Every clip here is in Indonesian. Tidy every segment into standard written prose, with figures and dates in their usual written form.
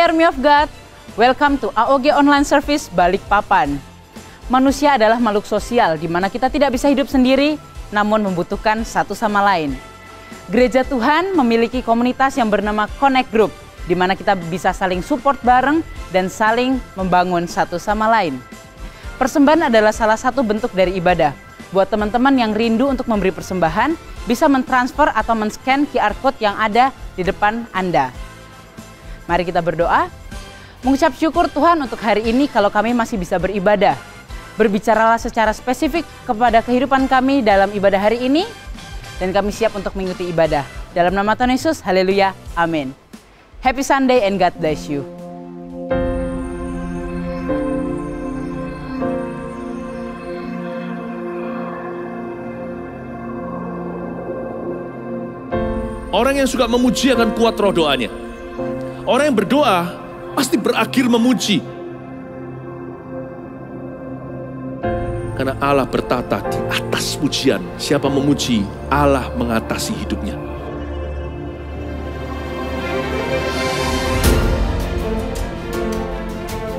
Army of God, welcome to AOG Online Service Balikpapan. Manusia adalah makhluk sosial di mana kita tidak bisa hidup sendiri, namun membutuhkan satu sama lain. Gereja Tuhan memiliki komunitas yang bernama Connect Group, di mana kita bisa saling support bareng dan saling membangun satu sama lain. Persembahan adalah salah satu bentuk dari ibadah. Buat teman-teman yang rindu untuk memberi persembahan, bisa mentransfer atau men-scan QR Code yang ada di depan Anda. Mari kita berdoa, mengucap syukur Tuhan untuk hari ini kalau kami masih bisa beribadah. Berbicaralah secara spesifik kepada kehidupan kami dalam ibadah hari ini, dan kami siap untuk mengikuti ibadah. Dalam nama Tuhan Yesus, haleluya, amin. Happy Sunday and God bless you. Orang yang suka memuji akan kuat roh doanya. Orang yang berdoa pasti berakhir memuji. Karena Allah bertata di atas pujian. Siapa memuji, Allah mengatasi hidupnya.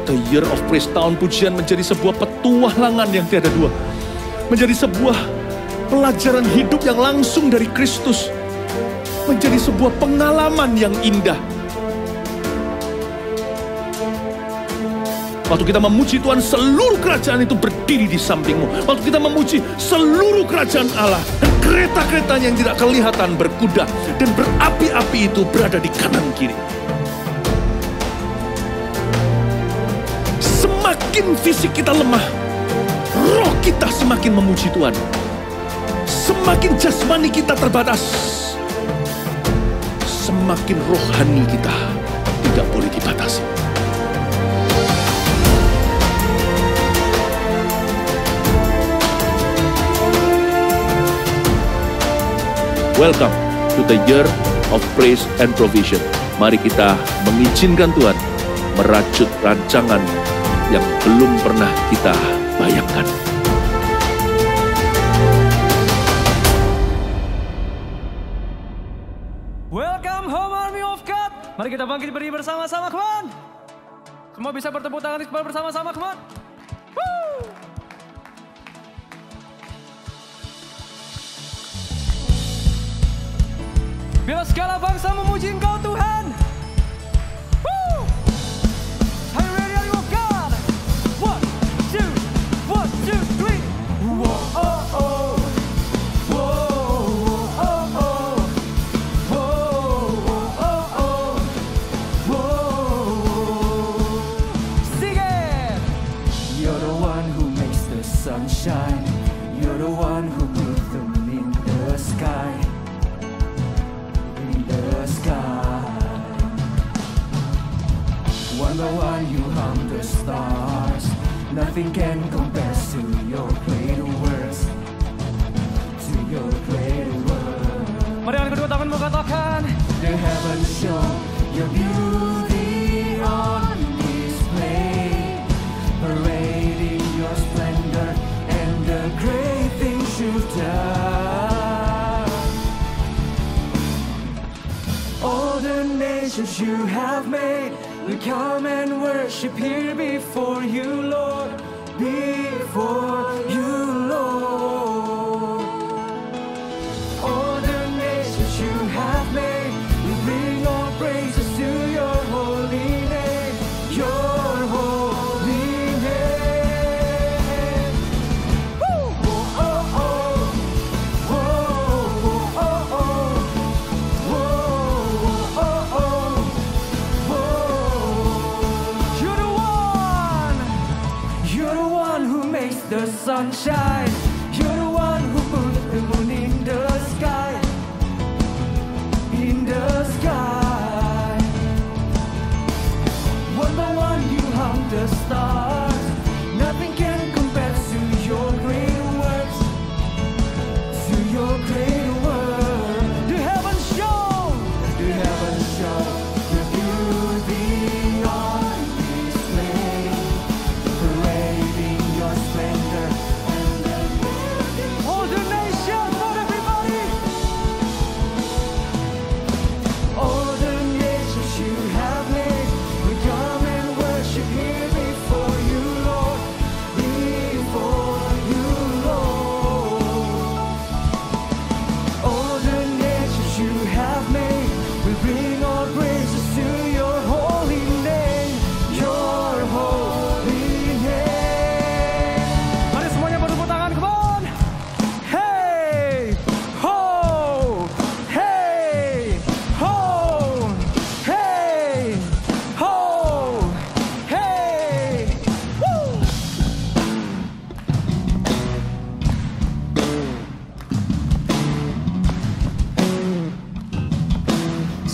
The Year of Praise, tahun pujian menjadi sebuah petualangan yang tiada dua. Menjadi sebuah pelajaran hidup yang langsung dari Kristus. Menjadi sebuah pengalaman yang indah. Waktu kita memuji Tuhan, seluruh kerajaan itu berdiri di sampingmu. Waktu kita memuji, seluruh kerajaan Allah dan kereta-keretanya yang tidak kelihatan berkuda dan berapi-api itu berada di kanan kiri. Semakin fisik kita lemah, roh kita semakin memuji Tuhan. Semakin jasmani kita terbatas, semakin rohani kita tidak boleh dibatasi. Welcome to the Year of Praise and Provision. Mari kita mengizinkan Tuhan merajut rancangan yang belum pernah kita bayangkan. Welcome home Army of God. Mari kita bangkit berdiri bersama-sama, come on. Semua bisa bertepuk tangan bersama-sama, come on. Woo! Biar segala bangsa memuji Engkau Tuhan. Woo! Are you ready, Army of God? 1, 2, 3. Whoa, oh, oh. Sunshine, you're the one who put them in the sky, in the sky. One by one you hung the stars, nothing can compare to your great works, to your great works. Mari yang kedua tanganmu katakan, the heavens show your beauty on display, parading your splendor and the great things you've done. All the nations you have made will come and worship here before you, Lord, before you, Lord. All the nations you have made will bring all praises to your holy name, your holy name. Woo! Oh, oh, oh. Whoa, oh, oh, oh. Whoa, oh, oh. Whoa. You're the one who makes the sun shine. You're the one who put the moon in the sky, in the sky. One by one you hung the stars. Nothing can compare to your great works, to your great works. The heavens show your beauty on display, parading your splendor and the beauty.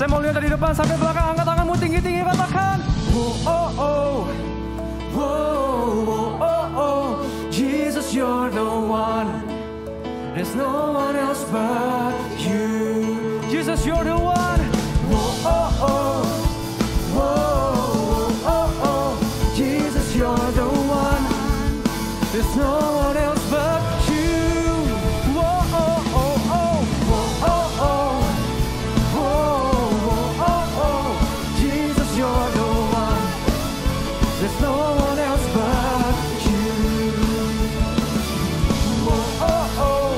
Saya mau lihat dari depan sampai belakang. Angkat tanganmu tinggi-tinggi, katakan. Oh, oh, oh. Oh, oh, oh, oh. Jesus, you're the one. There's no one else but you. Jesus, you're the one. Oh, oh, oh. Oh, oh, oh. Jesus, you're the one. There's no one else but you. Oh, oh, oh, oh. Oh, oh, oh. Oh, oh, oh. Jesus, you're the one. There's no one else but you. Oh, oh, oh.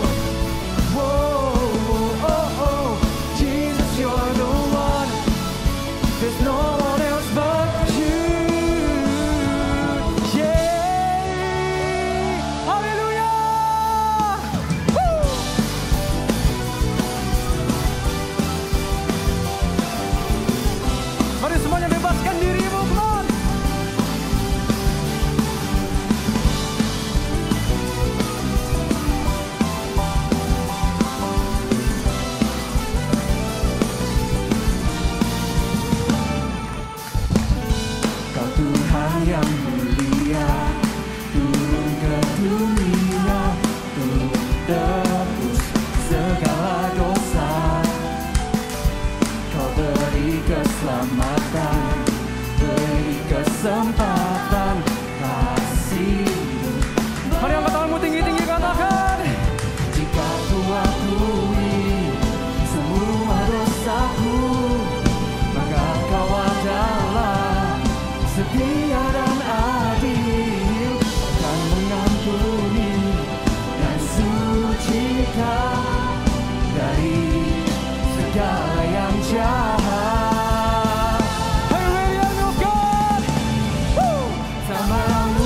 Oh, oh, oh. Jesus, you're the one. There's no one else but you. Yeah. Hallelujah. Woo. Mari semuanya bebaskan dirimu, come on. Kau Tuhan yang mulia, turun ke dunia untuk tebus segala dosa. Kau beri keselamatan, beri kesempatan kasih-Mu. Mari angkat tanganmu tinggi-tinggi, katakan. Jika ku akui semua dosaku, maka Kau adalah setia dan adil, akan mengampuni dan sucikan dari segala yang jahat. Hey, ready of God. Woo! Tak mau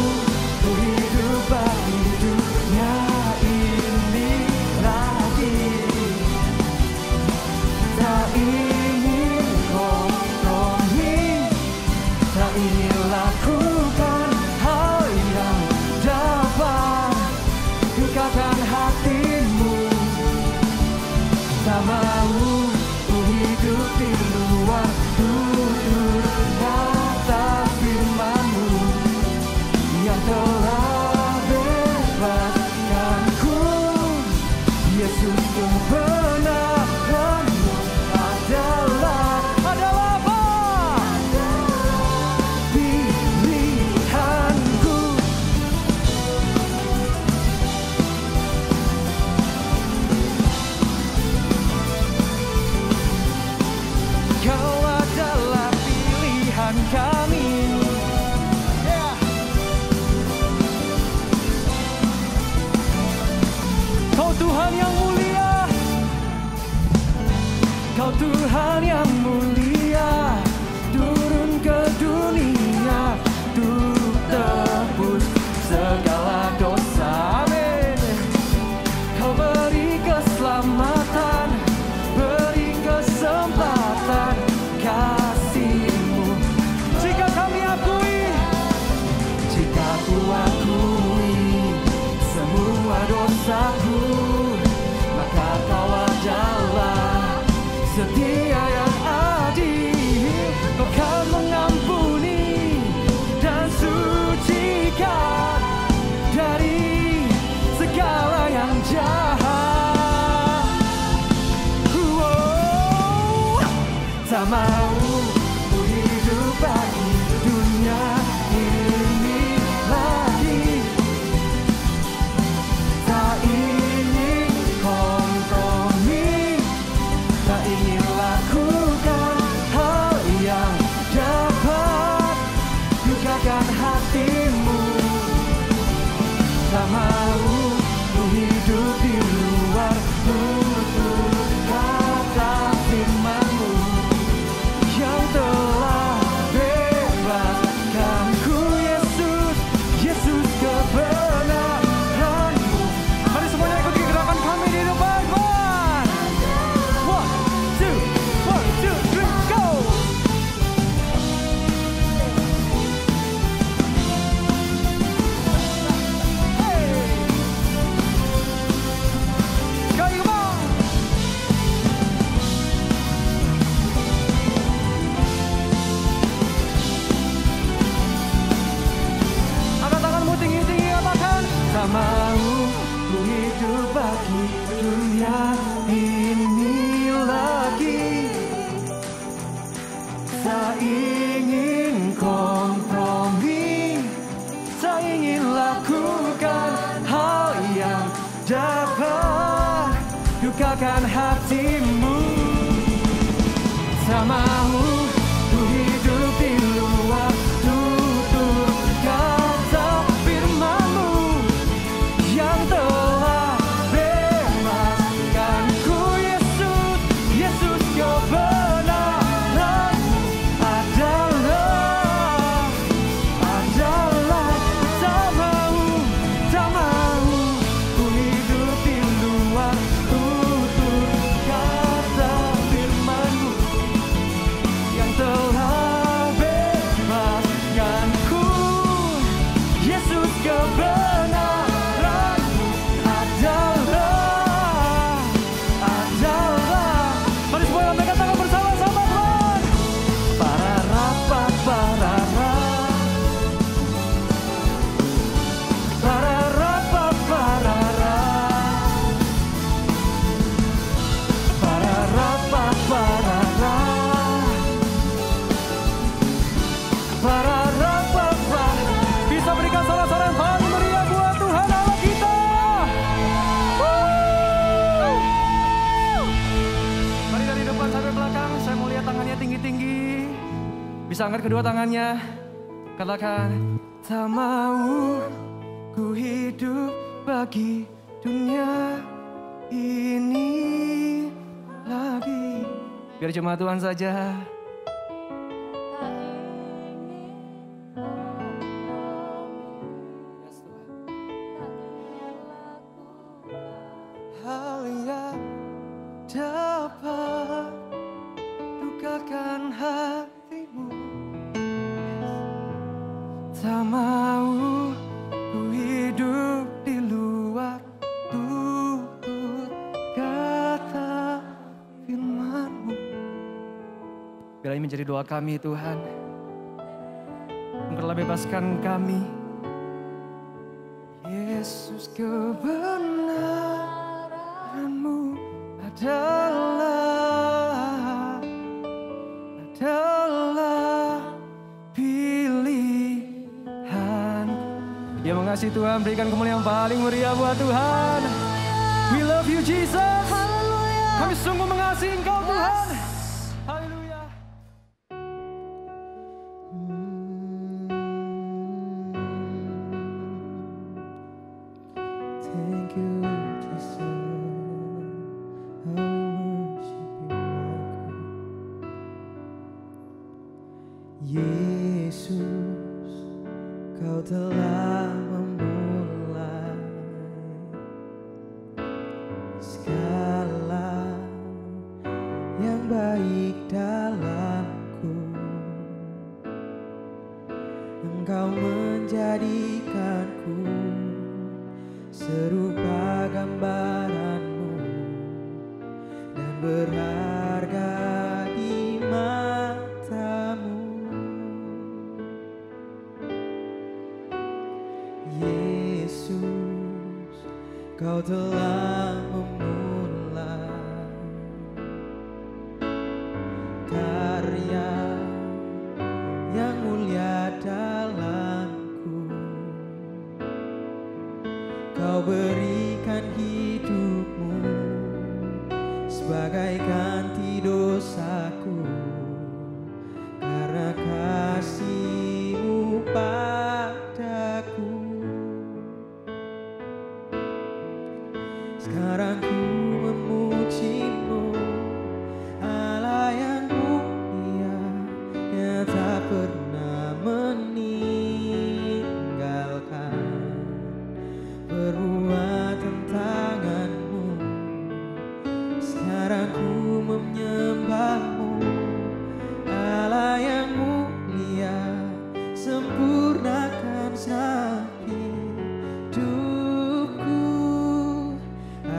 ku hidup bagi dunia ini lagi. Tak ingin kompromi, tak ingin lakukan hal yang dapat ikatkan hatimu. Tak mau ku hidup di luar tutur kata firman-Mu yang telah bebaskanku. Yesus, kebenaran-Mu adalah apa? Pilihanku. Kau adalah pilihan kami. Yeah. Kau Tuhan yang mulia, Kau Tuhan yang mulia, turun ke dunia untuk tebus segala dosa. Amin. Kau beri keselamatan, beri kesempatan kasih-Mu. Jika kami akui, jika ku akui semua dosaku, maka Kau adalah setia yang adil. Kau akan mengampuni dan sucikan dari segala yang jahat. Tak mau ku hidup bagi dunia ini lagi. Tak ingin kompromi, tak ingin lakukan dukakan hatimu. Tak mau ku hidup di luar tutur kata firman-Mu yang telah bebaskanku. Yesus, Yesus kebenaran-Mu adalah tak mau ku hidup di luar tutur kata firman-Mu yang telah bebaskanku. Yesus kebenaran-Mu adalah. Mari semua angkat tangan bersama-sama Tuhan. Pararapa parara, pararapa parara, pararapa parara, pararapa. Bisa berikan sorak-sorai yang paling meriah buat Tuhan Allah kita. Mari dari depan sampai belakang, saya mau lihat tangannya tinggi-tinggi. Bisa angkat kedua tangannya. Katakan, tak mau ku hidup bagi dunia ini lagi. Biar cuma Tuhan saja. Hal yang dapat dukakan hatimu. Tak mau ku hidup di luar tutur kata firman-Mu. Biar ini menjadi doa kami Tuhan. Engkau telah bebaskan kami. Yesus kebenaran-Mu adalah pilihan. Ya mengasihi Tuhan, berikan kemuliaan yang paling meriah buat Tuhan. We love you Jesus. Kami sungguh mengasihi Engkau Tuhan. Haleluya. Thank you, Jesus. I worship you, my God. Yesus, Kau telah memulai segala yang baik dalamku. Engkau menjadikanku serupa gambaran-Mu dan berharga di mata-Mu. Yesus, Kau telah memulai karya yang mulia dalamku. Kau berikan hidup-Mu sebagai ganti dosaku, karena kasih-Mu padaku. Sekarang ku memuji-Mu, Allah yang mulia, yang tak pernah meninggalkan perbuatan tangan-Mu. Sekarang ku menyembah-Mu, Allah yang mulia, sempurnakan setiap hidupku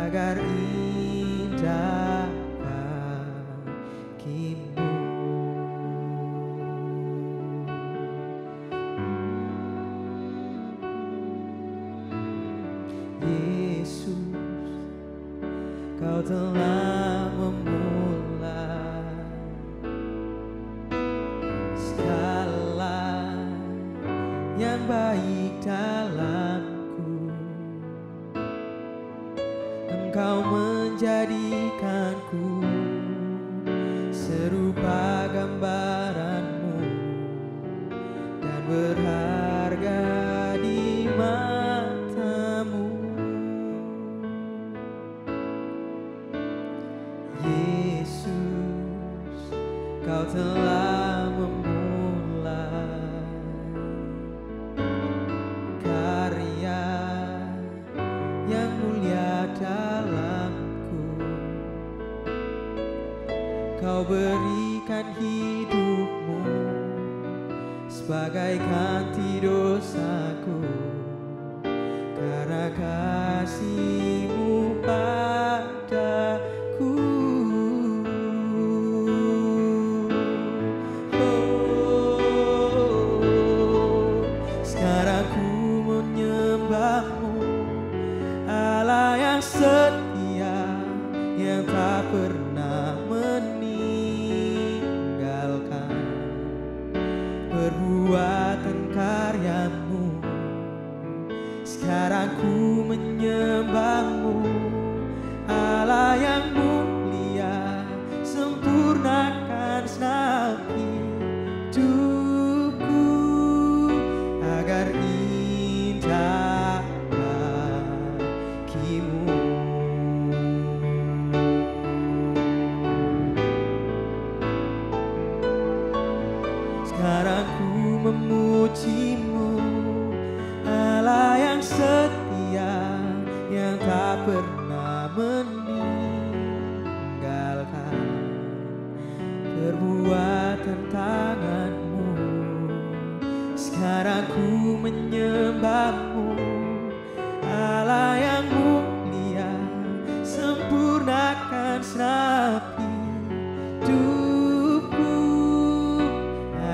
agar indah bagimu. Yesus, Kau telah memulai segala yang baik dalamku. Engkau menjadikanku serupa gambaran-Mu dan berharga di mata-Mu. Yesus, Kau telah memulai karya yang mulia dalamku. Kau berikan hidup-Mu sebagai ganti dosaku, karena kasih-Mu padaku. Oh, sekarang ku menyembah-Mu, Allah yang setia, yang tak pernah meninggalkan perbuatan karya-Mu. Sekarang ku menyembah-Mu, Allah yang mulia, sempurnakan segenap hidupku agar indah bagi-Mu. Sekarang ku memuji-Mu, Allah yang setia, yang tak pernah meninggalkan perbuatan tangan-Mu. Sekarang ku menyembah-Mu, Allah yang mulia, sempurnakan segenap hidupku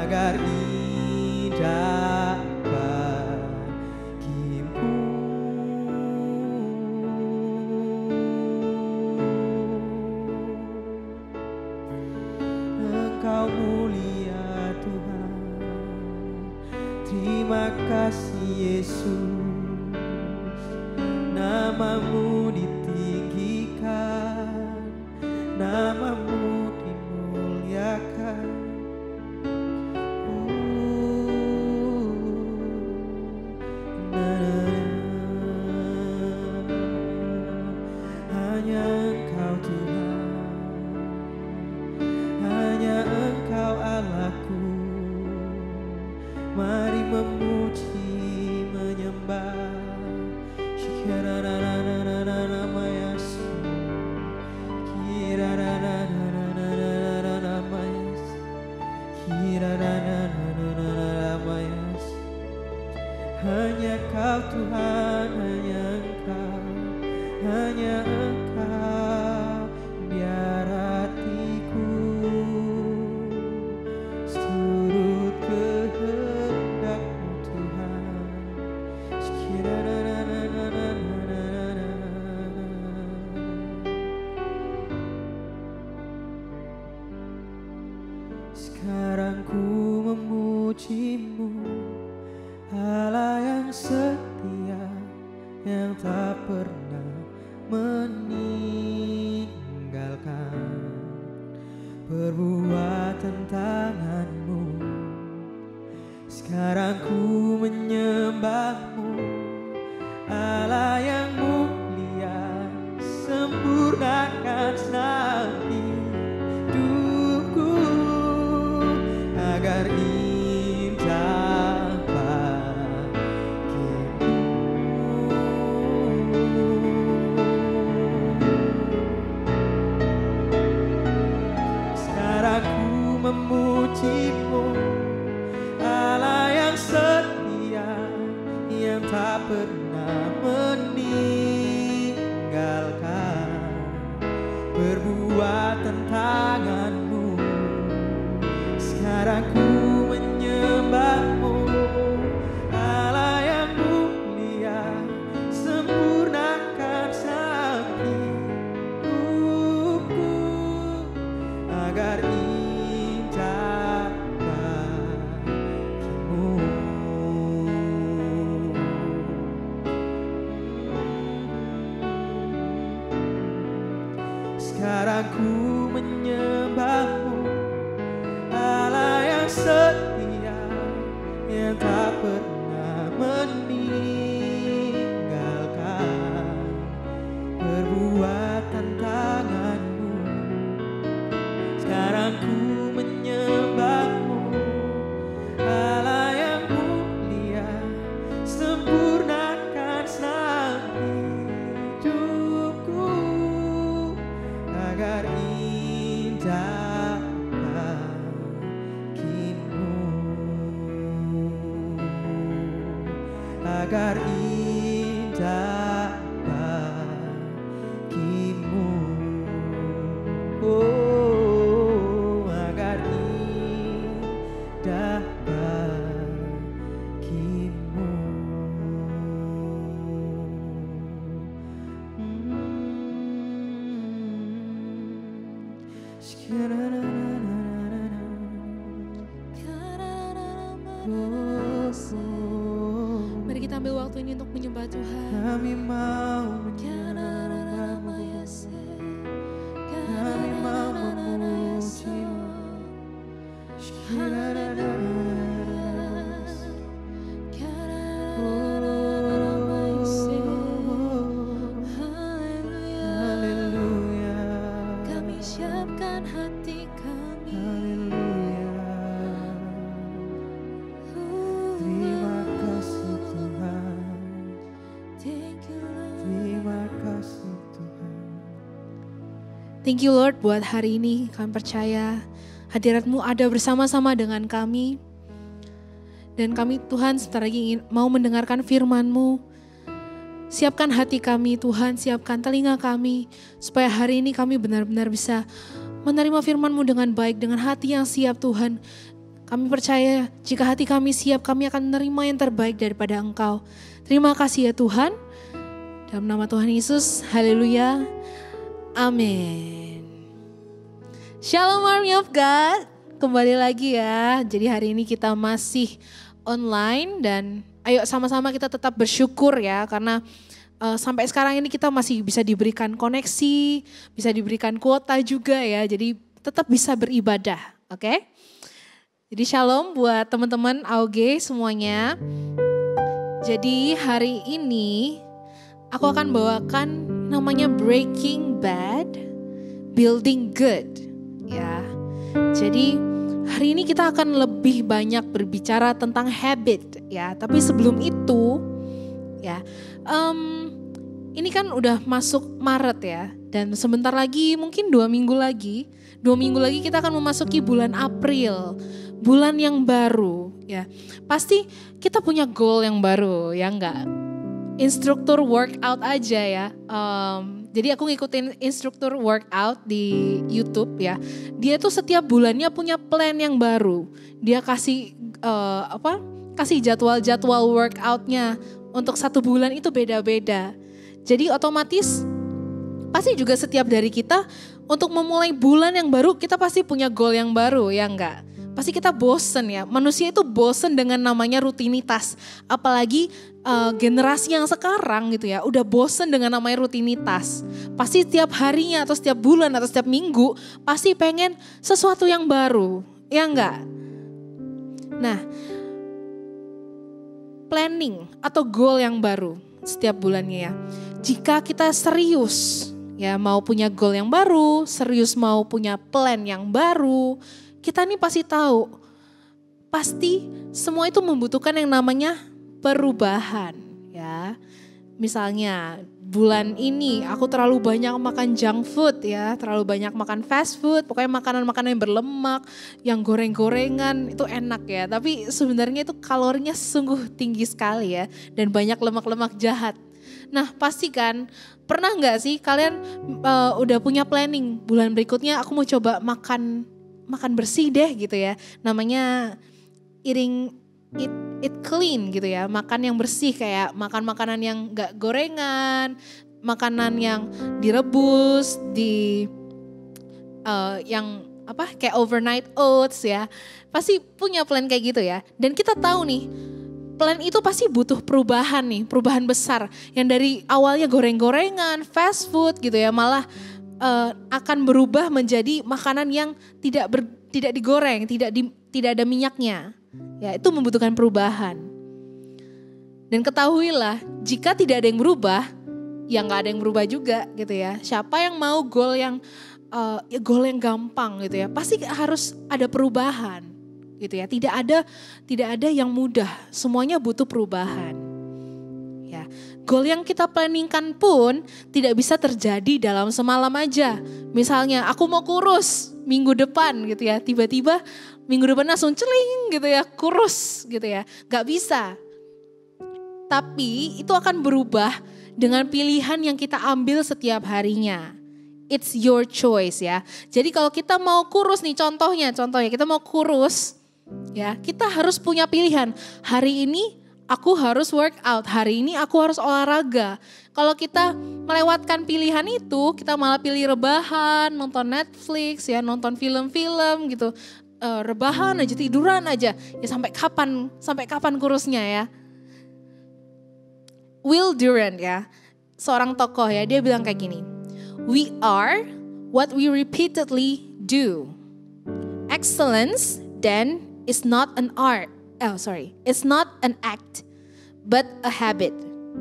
agar indah bagi-Mu. Engkau mulia Tuhan, terima kasih Yesus, nama-Mu ditinggikan, nama-Mu dimuliakan. Hanya Engkau Tuhan, hanya Engkau Allahku. Mari memuji, menyembah. Hanya Kau Tuhan, hanya Engkau, hanya Engkau. Biar hatiku seturut kehendak-Mu Tuhan. Sekarang ku memuji-Mu, Allah yang setia, yang tak pernah meninggalkan perbuatan tangan-Mu. Sekarang ku menyembah-Mu, Allah yang mulia, sempurnakan segenap hidupku agar indah bagi-Mu. Sekarang ku memuji-Mu, Allah yang setia, yang tak pernah meninggalkan Sekarang ku menyembahmu, Allah yang setia, yang tak pernah meninggalkan perbuatan tanganmu. Sekarang ku menyembahmu, Allah yang mulia, sempurnakan senang hidupku agar indah bagimu, agar indah bagimu, oh, agar indah bagimu. Mari kita ambil waktu ini untuk menyembah Tuhan. Kami mau menyembahmu, kami mau memujimu. Haleluya. Kami siapkan hati kami. Terima kasih Tuhan, Thank you, Lord. terima kasih Tuhan. Thank you Lord buat hari ini. Kami percaya hadirat-Mu ada bersama-sama dengan kami. Dan kami Tuhan sebentar lagi ingin mau mendengarkan firman-Mu. Siapkan hati kami Tuhan, siapkan telinga kami. Supaya hari ini kami benar-benar bisa menerima firman-Mu dengan baik, dengan hati yang siap Tuhan. Kami percaya jika hati kami siap, kami akan menerima yang terbaik daripada Engkau. Terima kasih ya Tuhan. Dalam nama Tuhan Yesus, haleluya. Amin. Shalom Army of God. Kembali lagi ya. Jadi hari ini kita masih online dan ayo sama-sama kita tetap bersyukur ya. Karena sampai sekarang ini kita masih bisa diberikan koneksi, bisa diberikan kuota juga ya. Jadi tetap bisa beribadah, oke? Jadi shalom buat teman-teman AOG semuanya. Jadi hari ini aku akan bawakan namanya Breaking Bad, Building Good. Ya, jadi hari ini kita akan lebih banyak berbicara tentang habit ya. Tapi sebelum itu ya, ini kan udah masuk Maret ya. Dan sebentar lagi mungkin 2 minggu lagi kita akan memasuki bulan April. Bulan yang baru ya. Pasti kita punya goal yang baru ya enggak? Instruktur workout aja ya. Jadi aku ngikutin instruktur workout di YouTube ya. Dia tuh setiap bulannya punya plan yang baru. Dia kasih kasih jadwal workoutnya untuk 1 bulan itu beda-beda. Jadi otomatis pasti juga setiap dari kita untuk memulai bulan yang baru kita pasti punya goal yang baru ya enggak? Pasti kita bosen ya, manusia itu bosen dengan namanya rutinitas. Apalagi generasi yang sekarang gitu ya, udah bosen dengan namanya rutinitas. Pasti setiap harinya atau setiap bulan atau setiap minggu pasti pengen sesuatu yang baru, ya enggak? Nah, planning atau goal yang baru setiap bulannya ya. Jika kita serius ya mau punya goal yang baru, serius mau punya plan yang baru, kita nih pasti tahu, pasti semua itu membutuhkan yang namanya perubahan ya. Misalnya bulan ini aku terlalu banyak makan junk food ya, terlalu banyak makan fast food, pokoknya makanan-makanan yang berlemak, yang goreng-gorengan itu enak ya. Tapi sebenarnya itu kalorinya sungguh tinggi sekali ya dan banyak lemak-lemak jahat. Nah pasti kan, pernah gak sih kalian udah punya planning bulan berikutnya aku mau coba makan bersih deh gitu ya. Namanya eat clean gitu ya. Makan yang bersih kayak makan makanan yang gak gorengan, makanan yang direbus, yang kayak overnight oats ya. Pasti punya plan kayak gitu ya. Dan kita tahu nih, plan itu pasti butuh perubahan nih, perubahan besar. Yang dari awalnya goreng-gorengan, fast food gitu ya, malah akan berubah menjadi makanan yang tidak digoreng, tidak ada minyaknya. Ya, itu membutuhkan perubahan. Dan ketahuilah, jika tidak ada yang berubah, ya nggak ada yang berubah juga gitu ya. Siapa yang mau goal yang gampang gitu ya, pasti harus ada perubahan gitu ya. Tidak ada yang mudah, semuanya butuh perubahan. Ya, goal yang kita planningkan pun tidak bisa terjadi dalam semalam aja. Misalnya aku mau kurus minggu depan gitu ya, tiba-tiba minggu depan langsung celing gitu ya, kurus gitu ya. Gak bisa. Tapi itu akan berubah dengan pilihan yang kita ambil setiap harinya. It's your choice ya. Jadi kalau kita mau kurus nih, contohnya kita mau kurus ya, kita harus punya pilihan. Hari ini aku harus workout, hari ini aku harus olahraga. Kalau kita melewatkan pilihan itu, kita malah pilih rebahan, nonton Netflix ya, nonton film-film gitu. Rebahan aja, tiduran aja. Ya sampai kapan kurusnya ya. Will Durant ya, seorang tokoh ya, dia bilang kayak gini. We are what we repeatedly do. Excellence then is not an art. It's not an act, but a habit.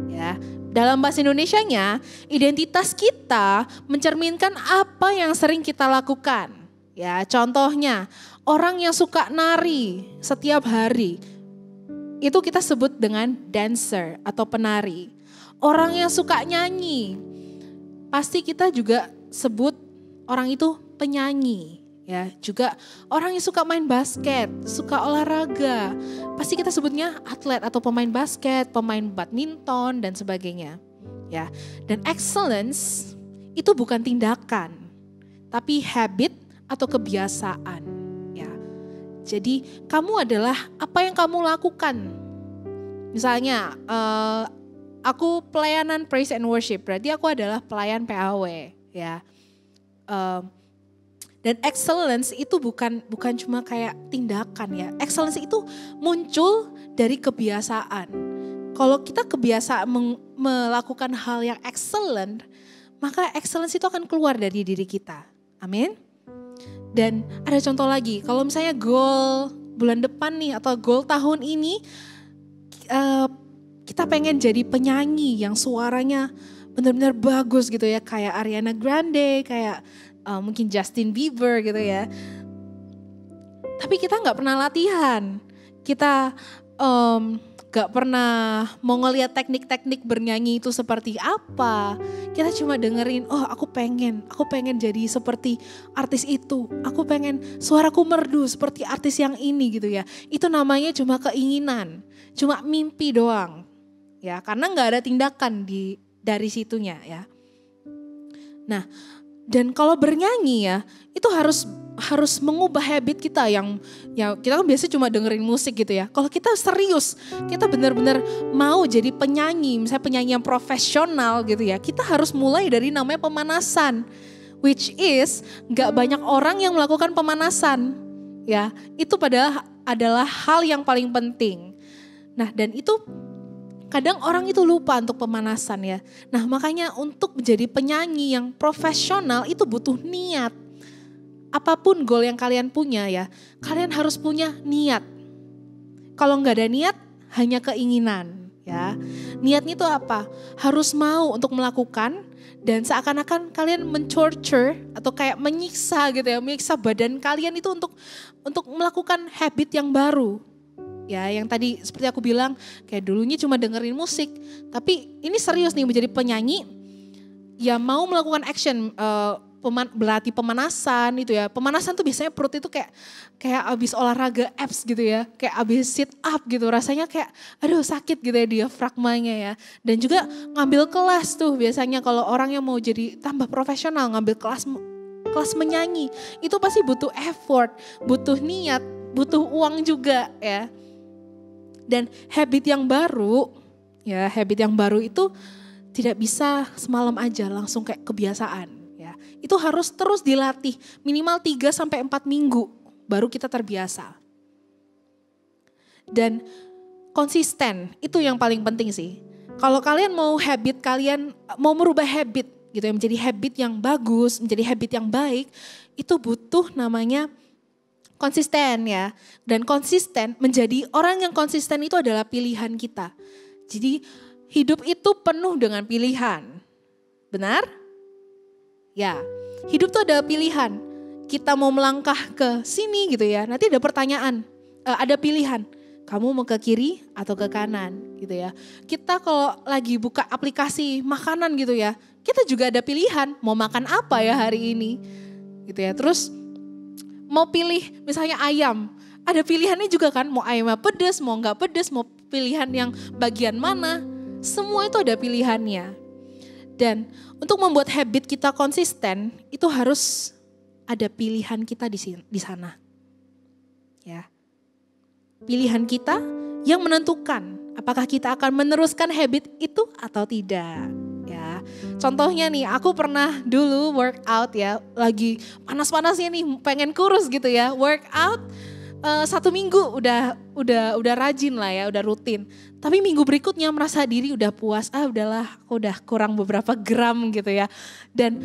Ya, dalam bahasa Indonesianya, identitas kita mencerminkan apa yang sering kita lakukan. Ya, contohnya orang yang suka nari setiap hari, itu kita sebut dengan dancer atau penari. Orang yang suka nyanyi, pasti kita juga sebut orang itu penyanyi. Ya, juga orang yang suka main basket, suka olahraga, pasti kita sebutnya atlet atau pemain basket, pemain badminton dan sebagainya. Ya, dan excellence itu bukan tindakan, tapi habit atau kebiasaan. Ya, jadi kamu adalah apa yang kamu lakukan. Misalnya, aku pelayanan praise and worship, berarti aku adalah pelayan PAW. Ya. Dan excellence itu bukan cuma kayak tindakan ya. Excellence itu muncul dari kebiasaan. Kalau kita kebiasaan melakukan hal yang excellent, maka excellence itu akan keluar dari diri kita. Amin. Dan ada contoh lagi, kalau misalnya goal bulan depan nih atau goal tahun ini, kita pengen jadi penyanyi yang suaranya benar-benar bagus gitu ya, kayak Ariana Grande, kayak mungkin Justin Bieber gitu ya. Tapi kita nggak pernah latihan, kita nggak pernah mau ngeliat teknik-teknik bernyanyi itu seperti apa. Kita cuma dengerin, oh aku pengen jadi seperti artis itu, aku pengen suaraku merdu seperti artis yang ini gitu ya. Itu namanya cuma keinginan, cuma mimpi doang ya, karena nggak ada tindakan dari situnya ya. Nah, dan kalau bernyanyi ya, itu harus mengubah habit kita yang ya kita kan biasa cuma dengerin musik gitu ya. Kalau kita serius, kita benar-benar mau jadi penyanyi, misalnya penyanyi yang profesional gitu ya, kita harus mulai dari namanya pemanasan. Which is gak banyak orang yang melakukan pemanasan ya. Itu padahal adalah hal yang paling penting. Nah, dan itu kadang orang itu lupa untuk pemanasan ya. Nah, makanya untuk menjadi penyanyi yang profesional itu butuh niat. Apapun goal yang kalian punya ya, kalian harus punya niat. Kalau nggak ada niat, hanya keinginan ya. Niatnya itu apa? Harus mau untuk melakukan dan seakan-akan kalian men-torture atau kayak menyiksa gitu ya, menyiksa badan kalian itu untuk melakukan habit yang baru. Ya, yang tadi seperti aku bilang, kayak dulunya cuma dengerin musik, tapi ini serius nih menjadi penyanyi, ya mau melakukan action, berlatih pemanasan itu ya. Pemanasan tuh biasanya perut itu kayak abis olahraga abs gitu ya, kayak abis sit up gitu, rasanya kayak aduh sakit gitu ya diafragmanya ya. Dan juga ngambil kelas tuh biasanya kalau orang yang mau jadi tambah profesional, ngambil kelas menyanyi, itu pasti butuh effort, butuh niat, butuh uang juga ya. Dan habit yang baru itu tidak bisa semalam aja langsung kayak kebiasaan ya. Itu harus terus dilatih minimal 3-4 minggu baru kita terbiasa. Dan konsisten itu yang paling penting sih. Kalau kalian mau merubah habit gitu ya, menjadi habit yang bagus, menjadi habit yang baik, itu butuh namanya konsisten ya. Dan konsisten, menjadi orang yang konsisten itu adalah pilihan kita. Jadi hidup itu penuh dengan pilihan. Benar? Ya, hidup itu ada pilihan. Kita mau melangkah ke sini gitu ya, nanti ada pertanyaan, ada pilihan. Kamu mau ke kiri atau ke kanan gitu ya. Kita kalau lagi buka aplikasi makanan gitu ya, kita juga ada pilihan mau makan apa ya hari ini gitu ya. Terus mau pilih misalnya ayam, ada pilihannya juga kan, mau ayamnya pedas, mau nggak pedas, mau pilihan yang bagian mana, semua itu ada pilihannya. Dan untuk membuat habit kita konsisten, itu harus ada pilihan kita di sana. Ya. Pilihan kita yang menentukan apakah kita akan meneruskan habit itu atau tidak. Ya, contohnya nih, aku pernah dulu workout ya, lagi panas-panasnya nih, pengen kurus gitu ya, workout 1 minggu udah rajin lah ya, udah rutin. Tapi minggu berikutnya merasa diri udah puas, udahlah, aku udah kurang beberapa gram gitu ya. Dan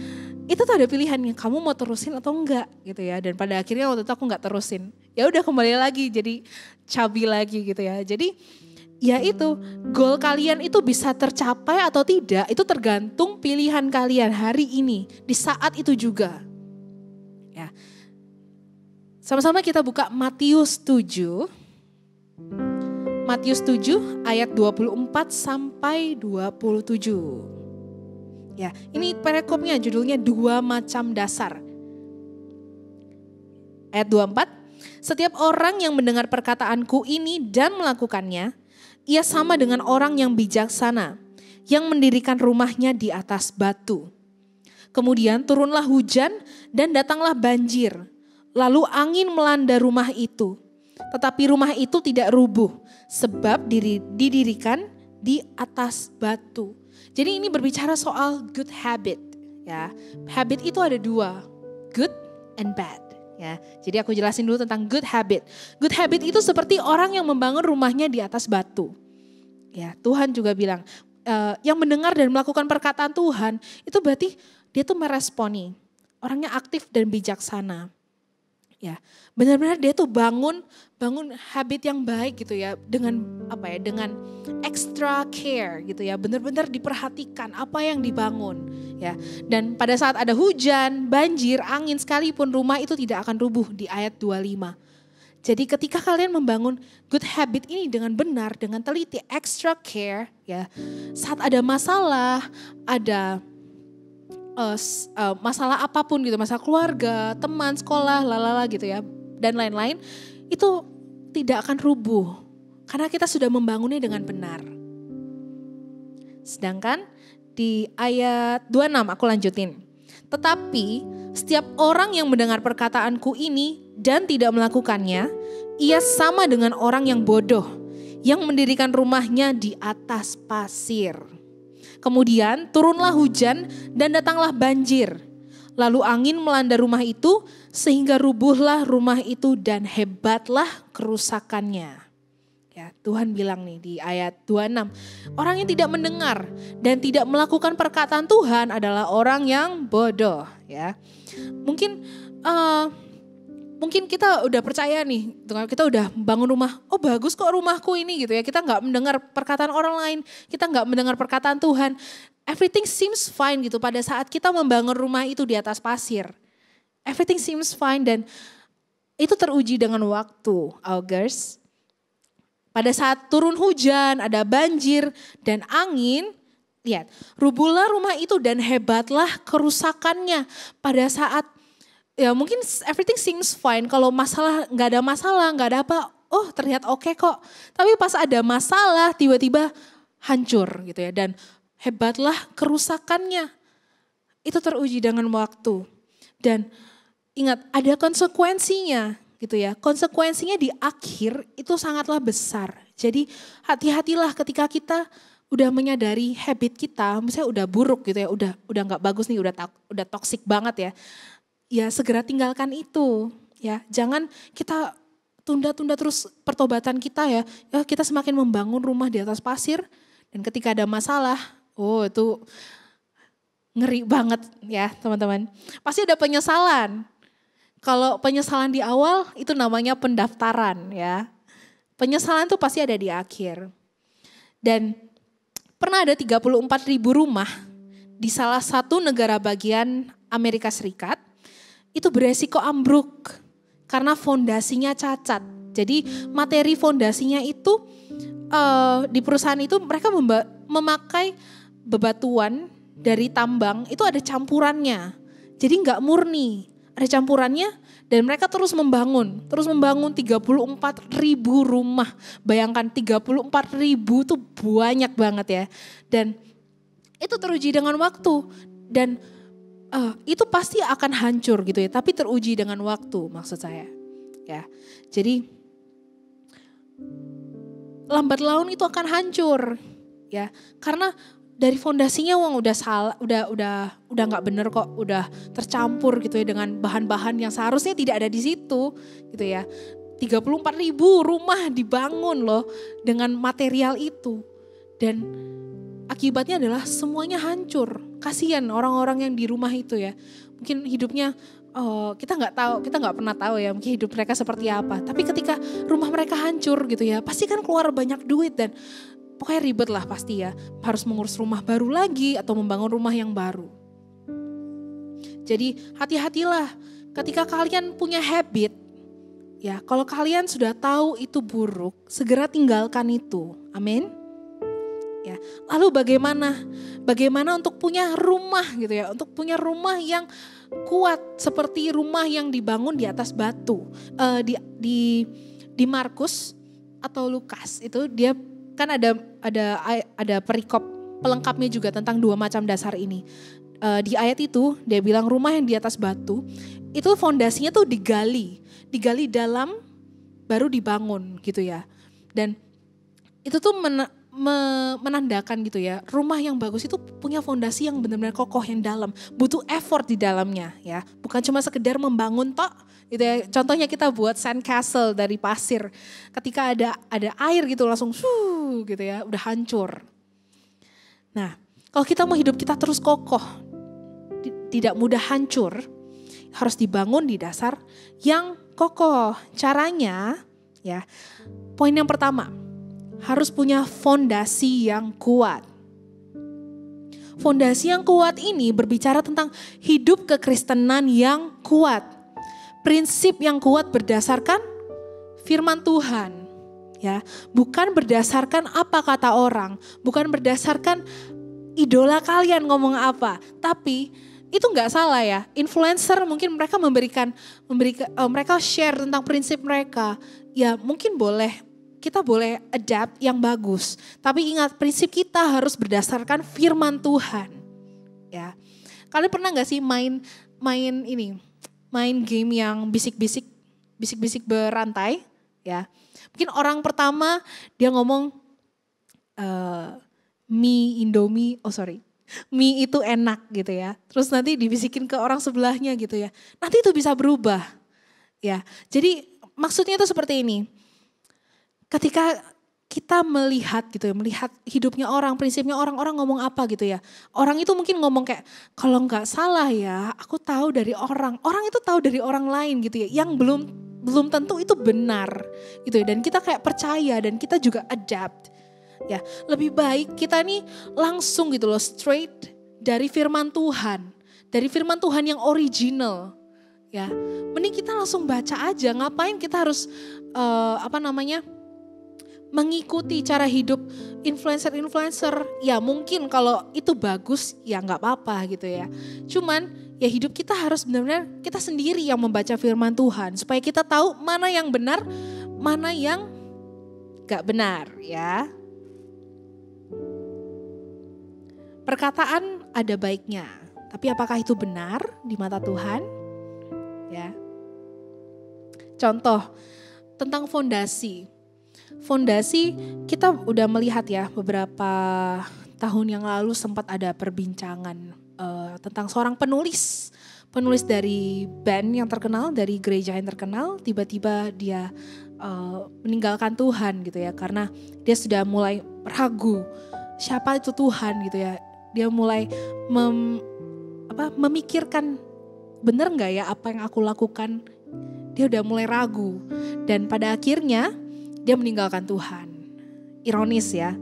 itu tuh ada pilihannya, kamu mau terusin atau enggak gitu ya. Dan pada akhirnya waktu itu aku enggak terusin. Ya udah kembali lagi jadi chubby lagi gitu ya. Jadi ya itu, goal kalian itu bisa tercapai atau tidak, itu tergantung pilihan kalian hari ini, di saat itu juga. Ya. Sama-sama kita buka Matius 7. Matius 7 ayat 24 sampai 27. Ya, ini perikopnya judulnya 2 macam dasar. Ayat 24, setiap orang yang mendengar perkataanku ini dan melakukannya, ia sama dengan orang yang bijaksana, yang mendirikan rumahnya di atas batu. Kemudian turunlah hujan dan datanglah banjir. Lalu angin melanda rumah itu, tetapi rumah itu tidak rubuh sebab didirikan di atas batu. Jadi ini berbicara soal good habit ya. Habit itu ada 2, good and bad ya. Jadi aku jelasin dulu tentang good habit. Good habit itu seperti orang yang membangun rumahnya di atas batu. Ya, Tuhan juga bilang yang mendengar dan melakukan perkataan Tuhan itu berarti dia tuh meresponi. Orangnya aktif dan bijaksana. Ya, benar-benar dia tuh bangun habit yang baik gitu ya, dengan apa ya, dengan extra care gitu ya, benar-benar diperhatikan apa yang dibangun ya. Dan pada saat ada hujan, banjir, angin sekalipun rumah itu tidak akan rubuh di ayat 25. Jadi ketika kalian membangun good habit ini dengan benar, dengan teliti, extra care ya, saat ada masalah, ada masalah apapun gitu, masalah keluarga, teman, sekolah, lalala gitu ya, dan lain-lain, itu tidak akan rubuh karena kita sudah membangunnya dengan benar. Sedangkan di ayat 26 aku lanjutin. Tetapi setiap orang yang mendengar perkataanku ini dan tidak melakukannya, ia sama dengan orang yang bodoh, yang mendirikan rumahnya di atas pasir. Kemudian turunlah hujan dan datanglah banjir. Lalu angin melanda rumah itu sehingga rubuhlah rumah itu dan hebatlah kerusakannya. Ya, Tuhan bilang nih di ayat 26, orang yang tidak mendengar dan tidak melakukan perkataan Tuhan adalah orang yang bodoh. Ya, mungkin kita udah percaya nih, kita udah bangun rumah, oh bagus kok rumahku ini gitu ya. Kita gak mendengar perkataan orang lain, kita gak mendengar perkataan Tuhan. Everything seems fine gitu pada saat kita membangun rumah itu di atas pasir. Everything seems fine dan itu teruji dengan waktu, augers. Pada saat turun hujan, ada banjir dan angin, lihat, rubuhlah rumah itu dan hebatlah kerusakannya. Pada saat ya mungkin everything seems fine, kalau masalah nggak ada masalah, nggak ada apa, oh terlihat oke kok. Tapi pas ada masalah tiba-tiba hancur gitu ya, dan hebatlah kerusakannya. Itu teruji dengan waktu. Dan ingat ada konsekuensinya gitu ya. Konsekuensinya di akhir itu sangatlah besar. Jadi hati-hatilah ketika kita udah menyadari habit kita, misalnya udah buruk gitu ya, udah nggak bagus nih, udah toksik banget ya. Ya segera tinggalkan itu ya, jangan kita tunda-tunda terus pertobatan kita ya. Ya kita semakin membangun rumah di atas pasir dan ketika ada masalah, oh itu ngeri banget ya teman-teman. Pasti ada penyesalan. Kalau penyesalan di awal itu namanya pendaftaran ya. Penyesalan tuh pasti ada di akhir. Dan pernah ada 34.000 rumah di salah satu negara bagian Amerika Serikat itu beresiko ambruk karena fondasinya cacat. Jadi materi fondasinya itu di perusahaan itu mereka memakai bebatuan dari tambang itu ada campurannya. Jadi nggak murni, ada campurannya dan mereka terus membangun 34.000 rumah. Bayangkan 34.000 itu banyak banget ya. Dan itu teruji dengan waktu dan itu pasti akan hancur gitu ya, tapi teruji dengan waktu maksud saya. Ya. Jadi lambat laun itu akan hancur. Ya, karena dari fondasinya udah salah, udah nggak bener kok, udah tercampur gitu ya dengan bahan-bahan yang seharusnya tidak ada di situ gitu ya. 34.000 rumah dibangun loh dengan material itu dan akibatnya adalah semuanya hancur. Kasihan orang-orang yang di rumah itu ya. Mungkin hidupnya kita nggak pernah tahu ya mungkin hidup mereka seperti apa. Tapi ketika rumah mereka hancur gitu ya, pasti kan keluar banyak duit dan pokoknya ribet lah pasti ya. Harus mengurus rumah baru lagi atau membangun rumah yang baru. Jadi hati-hatilah ketika kalian punya habit. Ya, kalau kalian sudah tahu itu buruk, segera tinggalkan itu. Amin. Ya, lalu bagaimana untuk punya rumah gitu ya, untuk punya rumah yang kuat seperti rumah yang dibangun di atas batu. Di Markus atau Lukas itu dia kan ada perikop pelengkapnya juga tentang 2 macam dasar ini. Di ayat itu dia bilang rumah yang di atas batu itu fondasinya tuh digali dalam baru dibangun gitu ya. Dan itu tuh menandakan gitu ya, rumah yang bagus itu punya fondasi yang benar-benar kokoh yang dalam, butuh effort di dalamnya ya, bukan cuma sekedar membangun tok gitu ya. Contohnya kita buat sand castle dari pasir, ketika ada air gitu langsung gitu ya, udah hancur. Nah, kalau kita mau hidup kita terus kokoh, tidak mudah hancur, harus dibangun di dasar yang kokoh. Caranya ya, poin yang pertama, harus punya fondasi yang kuat. Fondasi yang kuat ini berbicara tentang hidup kekristenan yang kuat. Prinsip yang kuat berdasarkan firman Tuhan. Ya, bukan berdasarkan apa kata orang, bukan berdasarkan idola kalian ngomong apa, tapi itu nggak salah ya. Influencer mungkin mereka memberikan mereka share tentang prinsip mereka. Ya, mungkin kita boleh adapt yang bagus. Tapi ingat, prinsip kita harus berdasarkan firman Tuhan. Ya. Kalian pernah gak sih main game yang bisik-bisik berantai? Ya. Mungkin orang pertama dia ngomong mie itu enak gitu ya. Terus nanti dibisikin ke orang sebelahnya gitu ya. Nanti itu bisa berubah. Ya. Jadi maksudnya itu seperti ini. Ketika kita melihat gitu ya, melihat hidupnya orang, prinsipnya orang-orang ngomong apa gitu ya. Orang itu mungkin ngomong kayak, kalau nggak salah ya, aku tahu dari orang. Orang itu tahu dari orang lain gitu ya, yang belum tentu itu benar gitu ya. Dan kita kayak percaya dan kita juga adapt. Ya, lebih baik kita nih langsung gitu loh, straight dari firman Tuhan. Dari firman Tuhan yang original. Ya, mending kita langsung baca aja. Ngapain kita harus mengikuti cara hidup influencer. Ya mungkin kalau itu bagus ya nggak apa-apa gitu ya. Cuman ya hidup kita harus benar-benar kita sendiri yang membaca firman Tuhan. Supaya kita tahu mana yang benar, mana yang nggak benar ya. Perkataan ada baiknya. Tapi apakah itu benar di mata Tuhan? Ya. Contoh tentang fondasi. Fondasi kita udah melihat ya beberapa tahun yang lalu sempat ada perbincangan tentang seorang penulis dari band yang terkenal, dari gereja yang terkenal, tiba-tiba dia meninggalkan Tuhan gitu ya, karena dia sudah mulai ragu siapa itu Tuhan gitu ya. Dia mulai memikirkan, benar nggak ya apa yang aku lakukan? Dia udah mulai ragu. Dan pada akhirnya dia meninggalkan Tuhan. Ironis ya.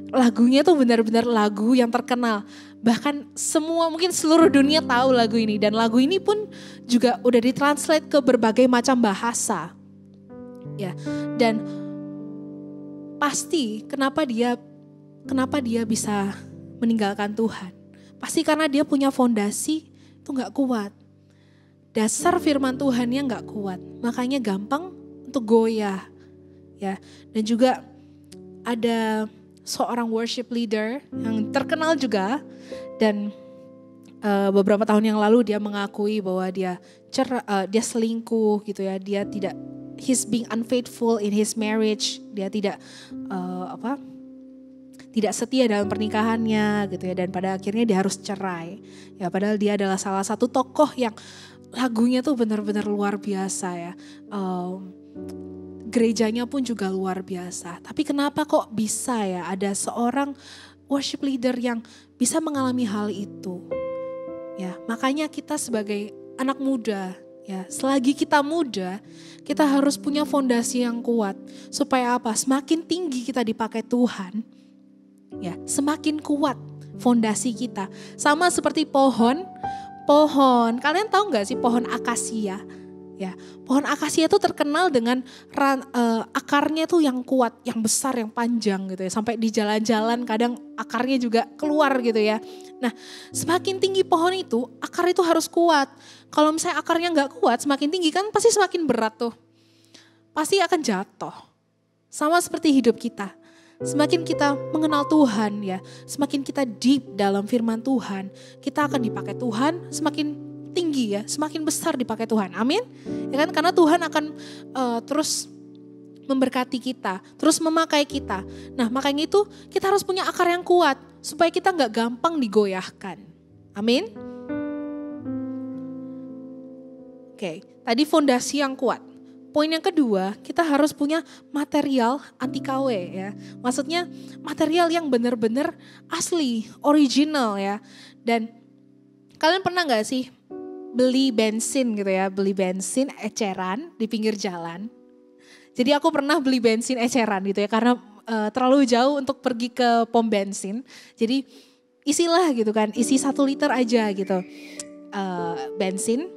Lagunya tuh benar-benar lagu yang terkenal. Bahkan mungkin seluruh dunia tahu lagu ini. Dan lagu ini pun juga udah ditranslate ke berbagai macam bahasa. Ya, dan pasti kenapa dia bisa meninggalkan Tuhan? Pasti karena dia punya fondasi itu nggak kuat. Dasar firman Tuhannya nggak kuat. Makanya gampang untuk goyah. Ya, dan juga ada seorang worship leader yang terkenal juga, dan beberapa tahun yang lalu dia mengakui bahwa dia selingkuh gitu ya, he's being unfaithful in his marriage, dia tidak setia dalam pernikahannya gitu ya, dan pada akhirnya dia harus cerai. Ya, padahal dia adalah salah satu tokoh yang lagunya tuh benar-benar luar biasa ya. Gerejanya pun juga luar biasa. Tapi kenapa kok bisa ya ada seorang worship leader yang bisa mengalami hal itu? Ya, makanya kita sebagai anak muda, ya, selagi kita muda, kita harus punya fondasi yang kuat. Supaya apa? Semakin tinggi kita dipakai Tuhan, ya, semakin kuat fondasi kita. Sama seperti pohon. Kalian tahu nggak sih pohon akasia? Ya, pohon akasia itu terkenal dengan akarnya tuh yang kuat, yang besar, yang panjang gitu ya. Sampai di jalan-jalan kadang akarnya juga keluar gitu ya. Nah, semakin tinggi pohon itu, akar itu harus kuat. Kalau misalnya akarnya nggak kuat, semakin tinggi kan pasti semakin berat tuh. Pasti akan jatuh. Sama seperti hidup kita. Semakin kita mengenal Tuhan ya, semakin kita deep dalam firman Tuhan, kita akan dipakai Tuhan semakin tinggi ya, semakin besar dipakai Tuhan. Amin. Ya kan, karena Tuhan akan terus memberkati kita, terus memakai kita. Nah, makanya itu kita harus punya akar yang kuat supaya kita nggak gampang digoyahkan. Amin. Oke, tadi fondasi yang kuat. Poin yang kedua, kita harus punya material anti KW ya. Maksudnya material yang benar-benar asli, original ya. Dan kalian pernah nggak sih beli bensin gitu ya, beli bensin eceran di pinggir jalan. Jadi aku pernah beli bensin eceran gitu ya, karena terlalu jauh untuk pergi ke pom bensin. Jadi isilah gitu kan, isi 1 liter aja gitu bensin.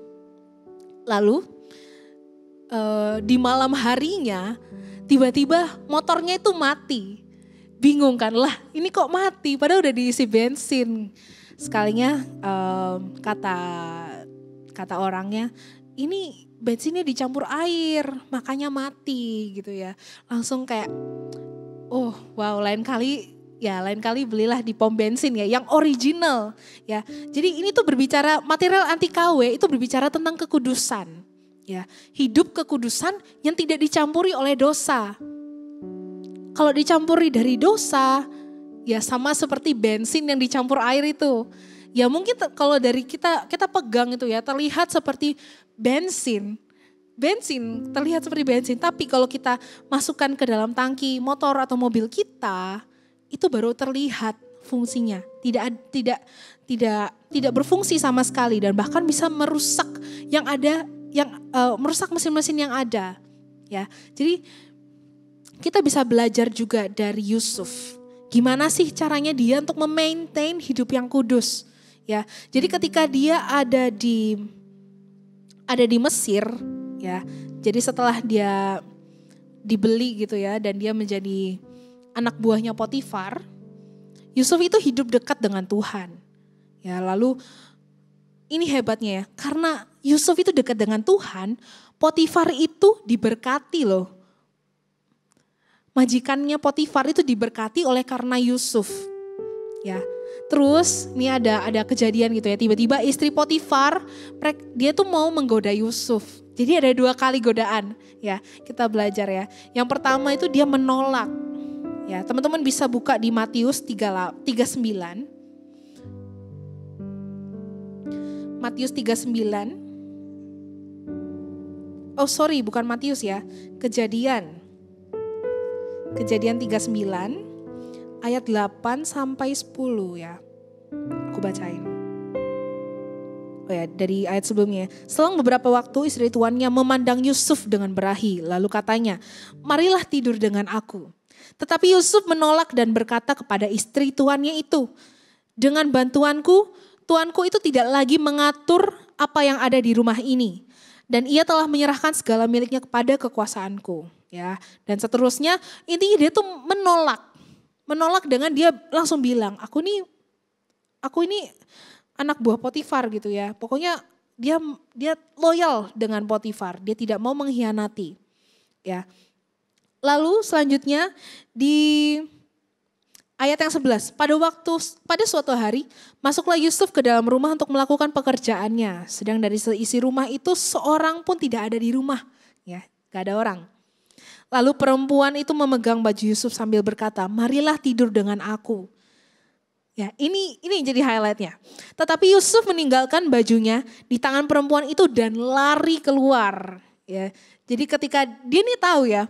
Lalu di malam harinya tiba-tiba motornya itu mati. Bingung kan, lah ini kok mati padahal udah diisi bensin. Sekalinya kata orangnya, ini bensinnya dicampur air, makanya mati gitu ya. Langsung kayak, oh wow, lain kali belilah di pom bensin ya, yang original ya. Jadi ini tuh berbicara, material anti KW itu berbicara tentang kekudusan ya. Hidup kekudusan yang tidak dicampuri oleh dosa. Kalau dicampuri dari dosa, ya sama seperti bensin yang dicampur air itu. Ya mungkin kalau dari kita pegang itu ya terlihat seperti bensin. Terlihat seperti bensin. Tapi kalau kita masukkan ke dalam tangki motor atau mobil kita, itu baru terlihat fungsinya. Tidak berfungsi sama sekali dan bahkan bisa merusak merusak mesin-mesin yang ada. Ya, jadi kita bisa belajar juga dari Yusuf. Gimana sih caranya dia untuk memaintain hidup yang kudus? Ya, jadi ketika dia ada di Mesir, ya, jadi setelah dia dibeli gitu ya, dan dia menjadi anak buahnya Potifar, Yusuf itu hidup dekat dengan Tuhan. Ya, lalu ini hebatnya ya, karena Yusuf itu dekat dengan Tuhan, Potifar itu diberkati loh. Majikannya Potifar itu diberkati oleh karena Yusuf. Ya. Terus ini ada kejadian gitu ya, tiba-tiba istri Potifar dia tuh mau menggoda Yusuf. Jadi ada 2 kali godaan ya, kita belajar ya. Yang pertama itu dia menolak. Ya, teman-teman bisa buka di Matius 39. Matius 39. Oh sorry, bukan Matius ya, Kejadian 39. Ayat 8 sampai 10 ya. Aku bacain. ya, dari ayat sebelumnya. Selang beberapa waktu istri tuannya memandang Yusuf dengan berahi. Lalu katanya, marilah tidur dengan aku. Tetapi Yusuf menolak dan berkata kepada istri tuannya itu, dengan bantuanku, tuanku itu tidak lagi mengatur apa yang ada di rumah ini. Dan ia telah menyerahkan segala miliknya kepada kekuasaanku. Ya, dan seterusnya intinya dia tuh menolak dengan dia langsung bilang, aku ini anak buah Potifar gitu ya. Pokoknya dia loyal dengan Potifar, dia tidak mau mengkhianati. Ya. Lalu selanjutnya di ayat yang 11, pada suatu hari masuklah Yusuf ke dalam rumah untuk melakukan pekerjaannya. Sedang dari seisi rumah itu seorang pun tidak ada di rumah, ya, gak ada orang. Lalu perempuan itu memegang baju Yusuf sambil berkata, marilah tidur dengan aku. Ya, ini jadi highlightnya. Tetapi Yusuf meninggalkan bajunya di tangan perempuan itu dan lari keluar. Ya, jadi ketika dia nih tahu ya,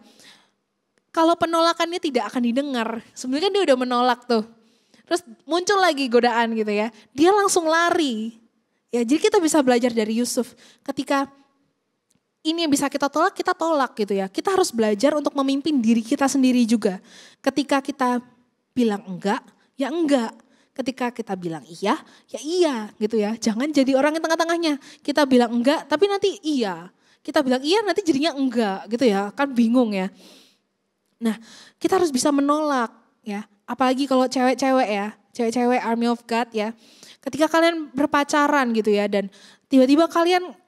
kalau penolakannya tidak akan didengar. Sebenarnya kan dia udah menolak tuh. Terus muncul lagi godaan gitu ya. Dia langsung lari. Ya, jadi kita bisa belajar dari Yusuf. Ketika ini yang bisa kita tolak gitu ya. Kita harus belajar untuk memimpin diri kita sendiri juga. Ketika kita bilang enggak, ya enggak. Ketika kita bilang iya, ya iya gitu ya. Jangan jadi orang yang tengah-tengahnya. Kita bilang enggak, tapi nanti iya. Kita bilang iya, nanti jadinya enggak gitu ya. Kan bingung ya. Nah, kita harus bisa menolak ya. Apalagi kalau cewek-cewek ya. Cewek-cewek Army of God ya. Ketika kalian berpacaran gitu ya. Dan tiba-tiba kalian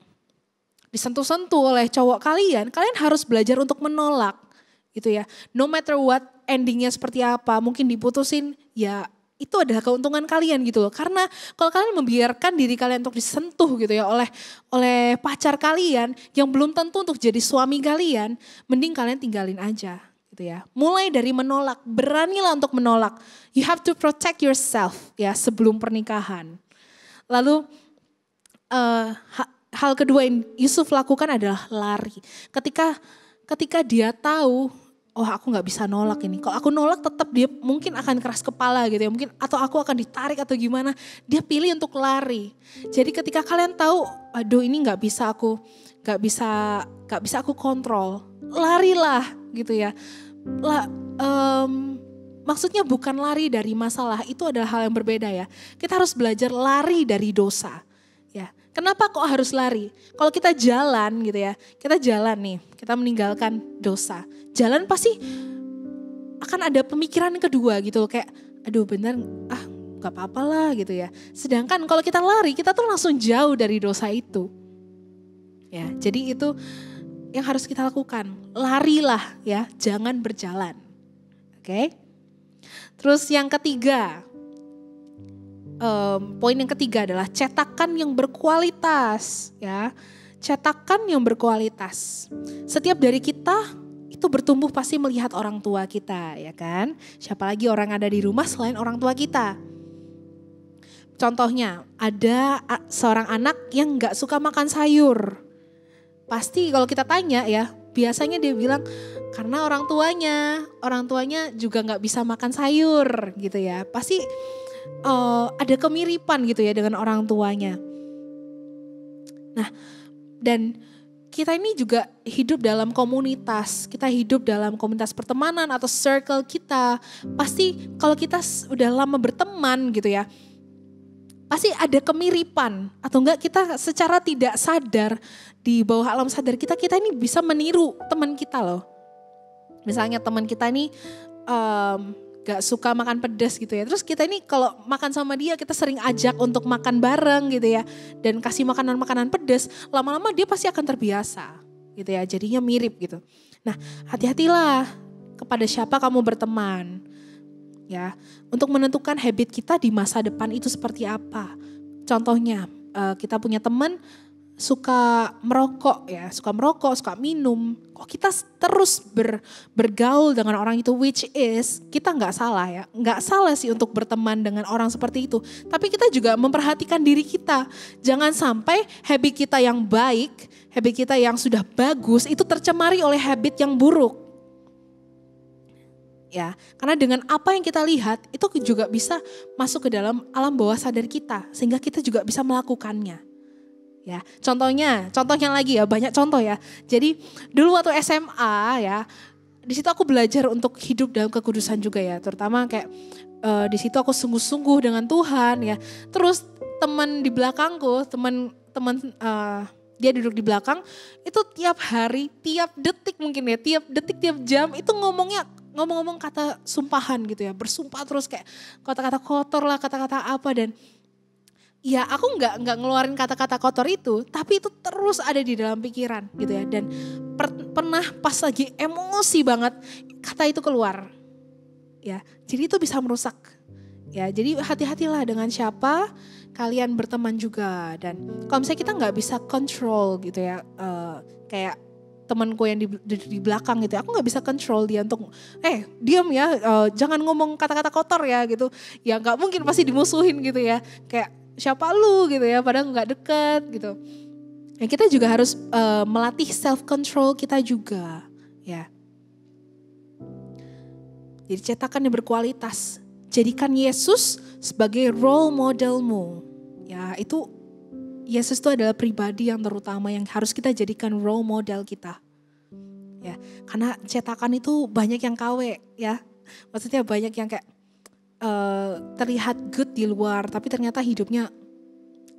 disentuh-sentuh oleh cowok kalian harus belajar untuk menolak gitu ya. No matter what endingnya seperti apa, mungkin diputusin, ya itu adalah keuntungan kalian gitu loh. Karena kalau kalian membiarkan diri kalian untuk disentuh gitu ya oleh pacar kalian yang belum tentu untuk jadi suami kalian, mending kalian tinggalin aja gitu ya. Mulai dari menolak, beranilah untuk menolak. You have to protect yourself ya sebelum pernikahan. Lalu hal kedua yang Yusuf lakukan adalah lari. Ketika dia tahu, oh aku gak bisa nolak ini. Kalau aku nolak tetap dia mungkin akan keras kepala gitu ya. Mungkin atau aku akan ditarik atau gimana. Dia pilih untuk lari. Jadi ketika kalian tahu, aduh ini gak bisa aku kontrol. Larilah gitu ya. Maksudnya bukan lari dari masalah, itu adalah hal yang berbeda ya. Kita harus belajar lari dari dosa. Ya. Kenapa kok harus lari? Kalau kita jalan gitu ya, kita jalan nih, kita meninggalkan dosa. Jalan pasti akan ada pemikiran yang kedua gitu, kayak aduh bener, gak apa-apa lah gitu ya. Sedangkan kalau kita lari, kita tuh langsung jauh dari dosa itu. Ya, jadi itu yang harus kita lakukan. Larilah ya, jangan berjalan. Oke? Terus yang ketiga, poin yang ketiga adalah cetakan yang berkualitas ya. Cetakan yang berkualitas. Setiap dari kita itu bertumbuh pasti melihat orang tua kita ya kan. Siapa lagi orang ada di rumah selain orang tua kita. Contohnya ada seorang anak yang gak suka makan sayur. Pasti kalau kita tanya ya, biasanya dia bilang karena orang tuanya juga gak bisa makan sayur gitu ya. Pasti ada kemiripan gitu ya dengan orang tuanya. Nah, dan kita ini juga hidup dalam komunitas. Kita hidup dalam komunitas pertemanan atau circle kita. Pasti kalau kita udah lama berteman gitu ya, pasti ada kemiripan. Atau enggak kita secara tidak sadar, di bawah alam sadar kita ini bisa meniru teman kita loh. Misalnya teman kita ini gak suka makan pedas gitu ya. Terus kita ini kalau makan sama dia kita sering ajak untuk makan bareng gitu ya. Dan kasih makanan-makanan pedas, lama-lama dia pasti akan terbiasa gitu ya. Jadinya mirip gitu. Nah, hati-hatilah kepada siapa kamu berteman. Ya, untuk menentukan habit kita di masa depan itu seperti apa. Contohnya, kita punya teman suka merokok, suka minum. Kok kita terus bergaul dengan orang itu, which is kita nggak salah ya, nggak salah sih untuk berteman dengan orang seperti itu. Tapi kita juga memperhatikan diri kita. Jangan sampai habit kita yang baik, habit kita yang sudah bagus itu tercemari oleh habit yang buruk. Ya, karena dengan apa yang kita lihat itu juga bisa masuk ke dalam alam bawah sadar kita, sehingga kita juga bisa melakukannya. Ya, contohnya lagi ya, banyak contoh ya. Jadi dulu waktu SMA ya, di situ aku belajar untuk hidup dalam kekudusan juga ya. Terutama kayak di situ aku sungguh-sungguh dengan Tuhan ya. Terus teman di belakangku, teman dia duduk di belakang, itu tiap hari, tiap detik mungkin ya, tiap detik, tiap jam itu ngomong kata sumpahan gitu ya. Bersumpah terus kayak kata-kata kotor lah, kata-kata apa, dan ya aku nggak ngeluarin kata-kata kotor itu, tapi itu terus ada di dalam pikiran gitu ya. Dan pernah pas lagi emosi banget, kata itu keluar. Ya, jadi itu bisa merusak. Ya, jadi hati-hatilah dengan siapa kalian berteman juga. Dan kalau misalnya kita nggak bisa control gitu ya, kayak temanku yang di belakang gitu, aku nggak bisa control dia untuk diam ya, jangan ngomong kata-kata kotor ya gitu. Ya nggak mungkin, pasti dimusuhin gitu ya. Kayak siapa lu gitu ya, padahal nggak deket gitu. Ya, kita juga harus melatih self control kita juga ya. Jadi cetakan yang berkualitas, jadikan Yesus sebagai role modelmu. Ya, itu Yesus itu adalah pribadi yang terutama yang harus kita jadikan role model kita. Ya, karena cetakan itu banyak yang KW ya. Maksudnya banyak yang kayak terlihat good di luar, tapi ternyata hidupnya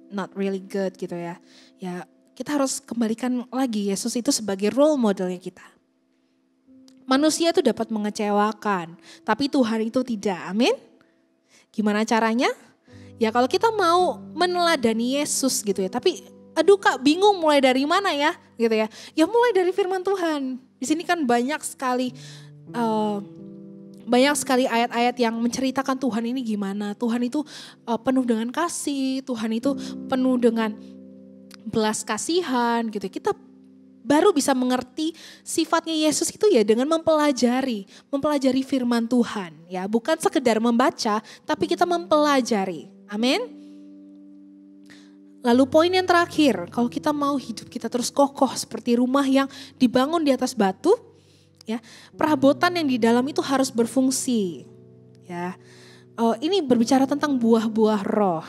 not really good gitu ya. Ya, kita harus kembalikan lagi Yesus itu sebagai role modelnya kita. Manusia itu dapat mengecewakan, tapi Tuhan itu tidak. Amin. Gimana caranya? Ya kalau kita mau meneladani Yesus gitu ya, tapi aduh Kak bingung mulai dari mana ya gitu ya. Ya mulai dari firman Tuhan. Di sini kan banyak sekali ayat-ayat yang menceritakan Tuhan ini gimana. Tuhan itu penuh dengan kasih, Tuhan itu penuh dengan belas kasihan gitu. Kita baru bisa mengerti sifatnya Yesus itu ya dengan mempelajari firman Tuhan ya. Bukan sekedar membaca, tapi kita mempelajari. Amin. Lalu poin yang terakhir, kalau kita mau hidup kita terus kokoh seperti rumah yang dibangun di atas batu, ya, perabotan yang di dalam itu harus berfungsi. Ya, ini berbicara tentang buah-buah roh.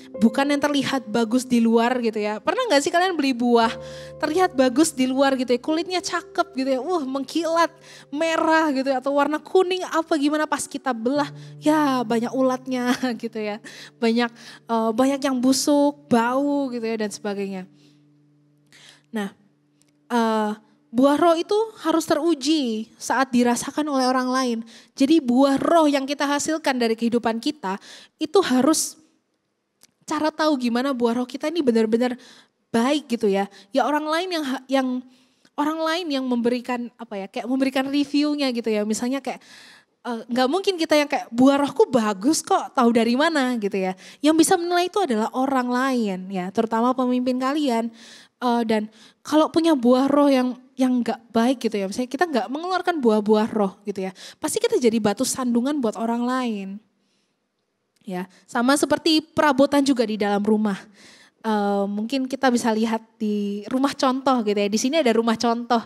Bukan yang terlihat bagus di luar gitu ya. Pernah gak sih kalian beli buah terlihat bagus di luar gitu ya, kulitnya cakep gitu ya, mengkilat merah gitu ya, atau warna kuning apa gimana, pas kita belah ya banyak ulatnya gitu ya. Banyak yang busuk, bau gitu ya dan sebagainya. Nah, buah roh itu harus teruji saat dirasakan oleh orang lain. Jadi buah roh yang kita hasilkan dari kehidupan kita itu harus cara tahu gimana buah roh kita ini benar-benar baik gitu ya. Ya orang lain yang memberikan memberikan reviewnya gitu ya. Misalnya kayak nggak mungkin kita yang kayak buah rohku bagus kok, tahu dari mana gitu ya. Yang bisa menilai itu adalah orang lain ya, terutama pemimpin kalian. Dan kalau punya buah roh yang nggak baik gitu ya, misalnya kita nggak mengeluarkan buah-buah roh gitu ya, pasti kita jadi batu sandungan buat orang lain. Ya, sama seperti perabotan juga di dalam rumah. Mungkin kita bisa lihat di rumah contoh gitu ya. Di sini ada rumah contoh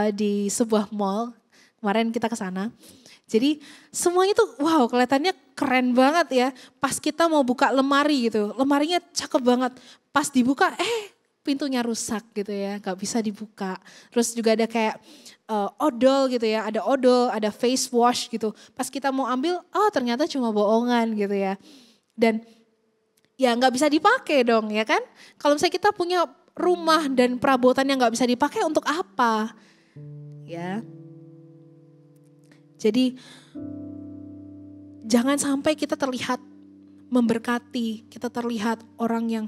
di sebuah mall. Kemarin kita ke sana. Jadi semuanya tuh wow, kelihatannya keren banget ya. Pas kita mau buka lemari gitu, lemarinya cakep banget. Pas dibuka pintunya rusak gitu ya, gak bisa dibuka. Terus juga ada kayak odol gitu ya, ada odol, ada face wash gitu. Pas kita mau ambil, ternyata cuma bohongan gitu ya. Dan ya gak bisa dipakai dong ya kan. Kalau misalnya kita punya rumah dan perabotan yang gak bisa dipakai, untuk apa? Ya. Jadi jangan sampai kita terlihat memberkati, kita terlihat orang yang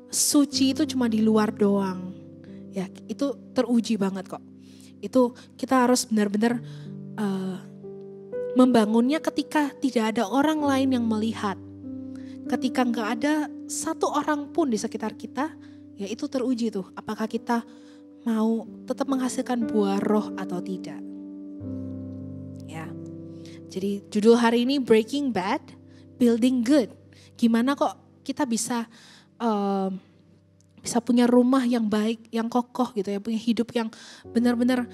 suci itu cuma di luar doang. Ya, itu teruji banget kok. Itu kita harus benar-benar membangunnya ketika tidak ada orang lain yang melihat. Ketika nggak ada satu orang pun di sekitar kita, ya itu teruji tuh. Apakah kita mau tetap menghasilkan buah roh atau tidak? Ya. Jadi judul hari ini Breaking Bad, Building Good. Gimana kok kita bisa punya rumah yang baik, yang kokoh gitu ya, punya hidup yang benar-benar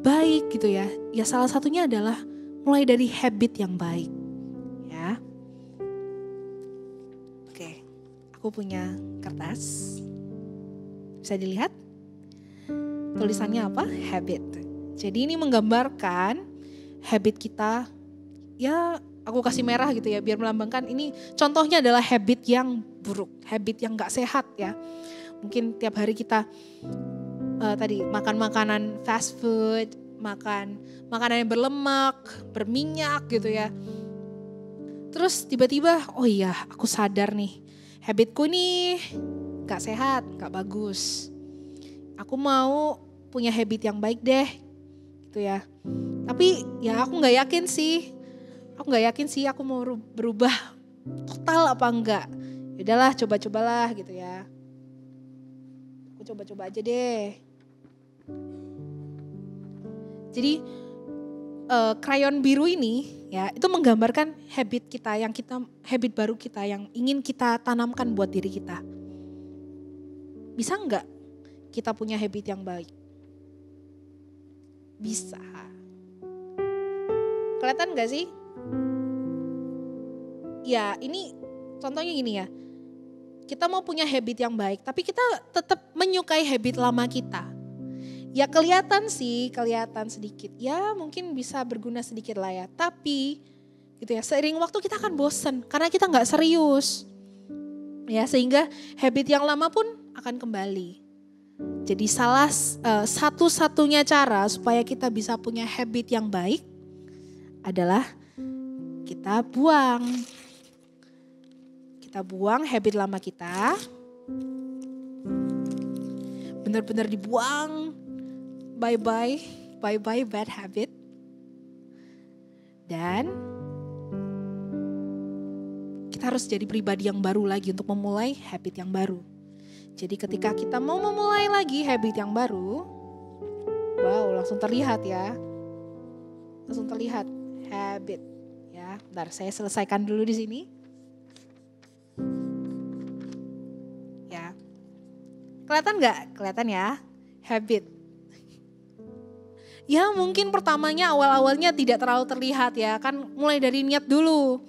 baik gitu ya. Ya salah satunya adalah mulai dari habit yang baik. Ya. Oke, aku punya kertas. Bisa dilihat? Tulisannya apa? Habit. Jadi ini menggambarkan habit kita, ya aku kasih merah gitu ya biar melambangkan ini contohnya adalah habit yang buruk, habit yang gak sehat ya. Mungkin tiap hari kita tadi makan makanan fast food, makan makanan yang berlemak, berminyak gitu ya. Terus tiba-tiba, oh iya aku sadar nih, habitku nih gak sehat, gak bagus. Aku mau punya habit yang baik deh, gitu ya. Tapi ya aku gak yakin sih, aku mau berubah total apa enggak. Yaudahlah coba-cobalah gitu ya. Aku coba-coba aja deh. Jadi krayon biru ini ya itu menggambarkan habit baru kita yang ingin kita tanamkan buat diri kita. Bisa enggak kita punya habit yang baik? Bisa. Kelihatan enggak sih? Ya ini contohnya gini ya. Kita mau punya habit yang baik tapi kita tetap menyukai habit lama kita. Ya kelihatan sedikit. Ya mungkin bisa berguna sedikit lah ya. Tapi gitu ya seiring waktu kita akan bosen karena kita gak serius. Ya sehingga habit yang lama pun akan kembali. Jadi satu-satunya cara supaya kita bisa punya habit yang baik adalah kita buang. Kita buang habit lama kita. Benar-benar dibuang. Bye-bye bad habit. Dan kita harus jadi pribadi yang baru lagi untuk memulai habit yang baru. Jadi ketika kita mau memulai lagi habit yang baru, wow langsung terlihat ya. Langsung terlihat habit ya. Bentar saya selesaikan dulu di sini. Ya. Kelihatan nggak? Kelihatan ya. Habit. Ya mungkin pertamanya awal-awalnya tidak terlalu terlihat ya. Kan mulai dari niat dulu.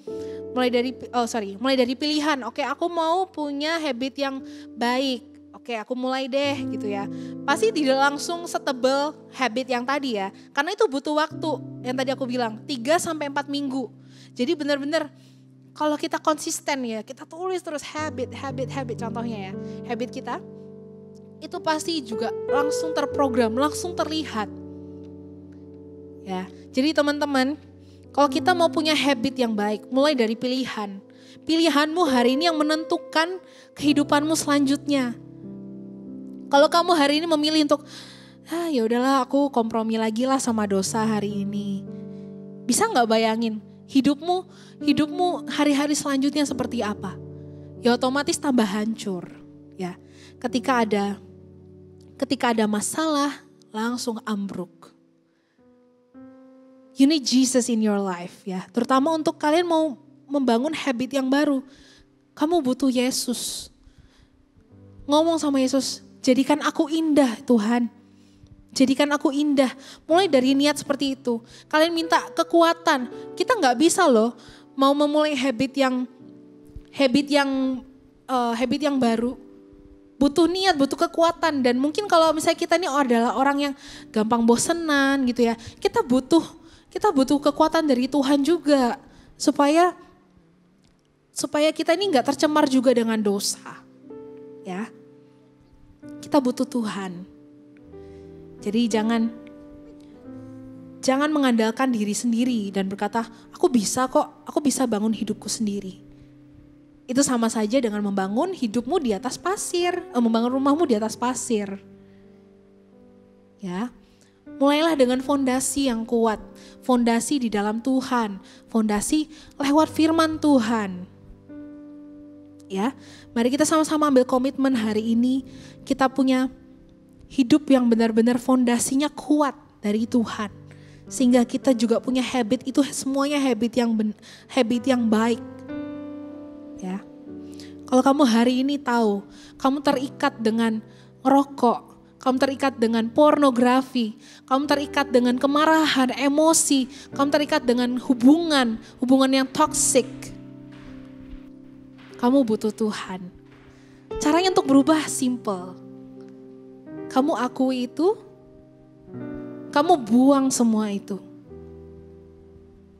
Mulai dari pilihan. Oke, aku mau punya habit yang baik. Oke, aku mulai deh gitu ya. Pasti tidak langsung setebal habit yang tadi ya. Karena itu butuh waktu. Yang tadi aku bilang 3-4 minggu. Jadi benar-benar kalau kita konsisten ya, kita tulis terus habit contohnya ya. Habit kita itu pasti juga langsung terprogram, langsung terlihat. Ya. Jadi teman-teman, kalau kita mau punya habit yang baik, mulai dari pilihan. Pilihanmu hari ini yang menentukan kehidupanmu selanjutnya. Kalau kamu hari ini memilih untuk, ya udahlah aku kompromi lagi lah sama dosa hari ini. Bisa nggak bayangin hidupmu hari-hari selanjutnya seperti apa? Ya otomatis tambah hancur. Ya, ketika ada masalah langsung ambruk. You need Jesus in your life ya. Terutama untuk kalian mau membangun habit yang baru. Kamu butuh Yesus. Ngomong sama Yesus, jadikan aku indah Tuhan. Jadikan aku indah. Mulai dari niat seperti itu. Kalian minta kekuatan. Kita gak bisa loh mau memulai habit yang baru. Butuh niat, butuh kekuatan. Dan mungkin kalau misalnya kita ini adalah orang yang gampang bosenan gitu ya. Kita butuh kekuatan dari Tuhan juga supaya kita ini nggak tercemar juga dengan dosa, ya. Kita butuh Tuhan. Jadi jangan mengandalkan diri sendiri dan berkata, aku bisa bangun hidupku sendiri. Itu sama saja dengan membangun hidupmu di atas pasir, membangun rumahmu di atas pasir, ya. Mulailah dengan fondasi yang kuat, fondasi di dalam Tuhan, fondasi lewat firman Tuhan. Ya, mari kita sama-sama ambil komitmen hari ini, kita punya hidup yang benar-benar fondasinya kuat dari Tuhan. Sehingga kita juga punya habit itu semuanya habit yang baik. Ya. Kalau kamu hari ini tahu, kamu terikat dengan rokok, kamu terikat dengan pornografi, kamu terikat dengan kemarahan, emosi, kamu terikat dengan hubungan yang toksik. Kamu butuh Tuhan. Caranya untuk berubah simple. kamu akui itu, kamu buang semua itu.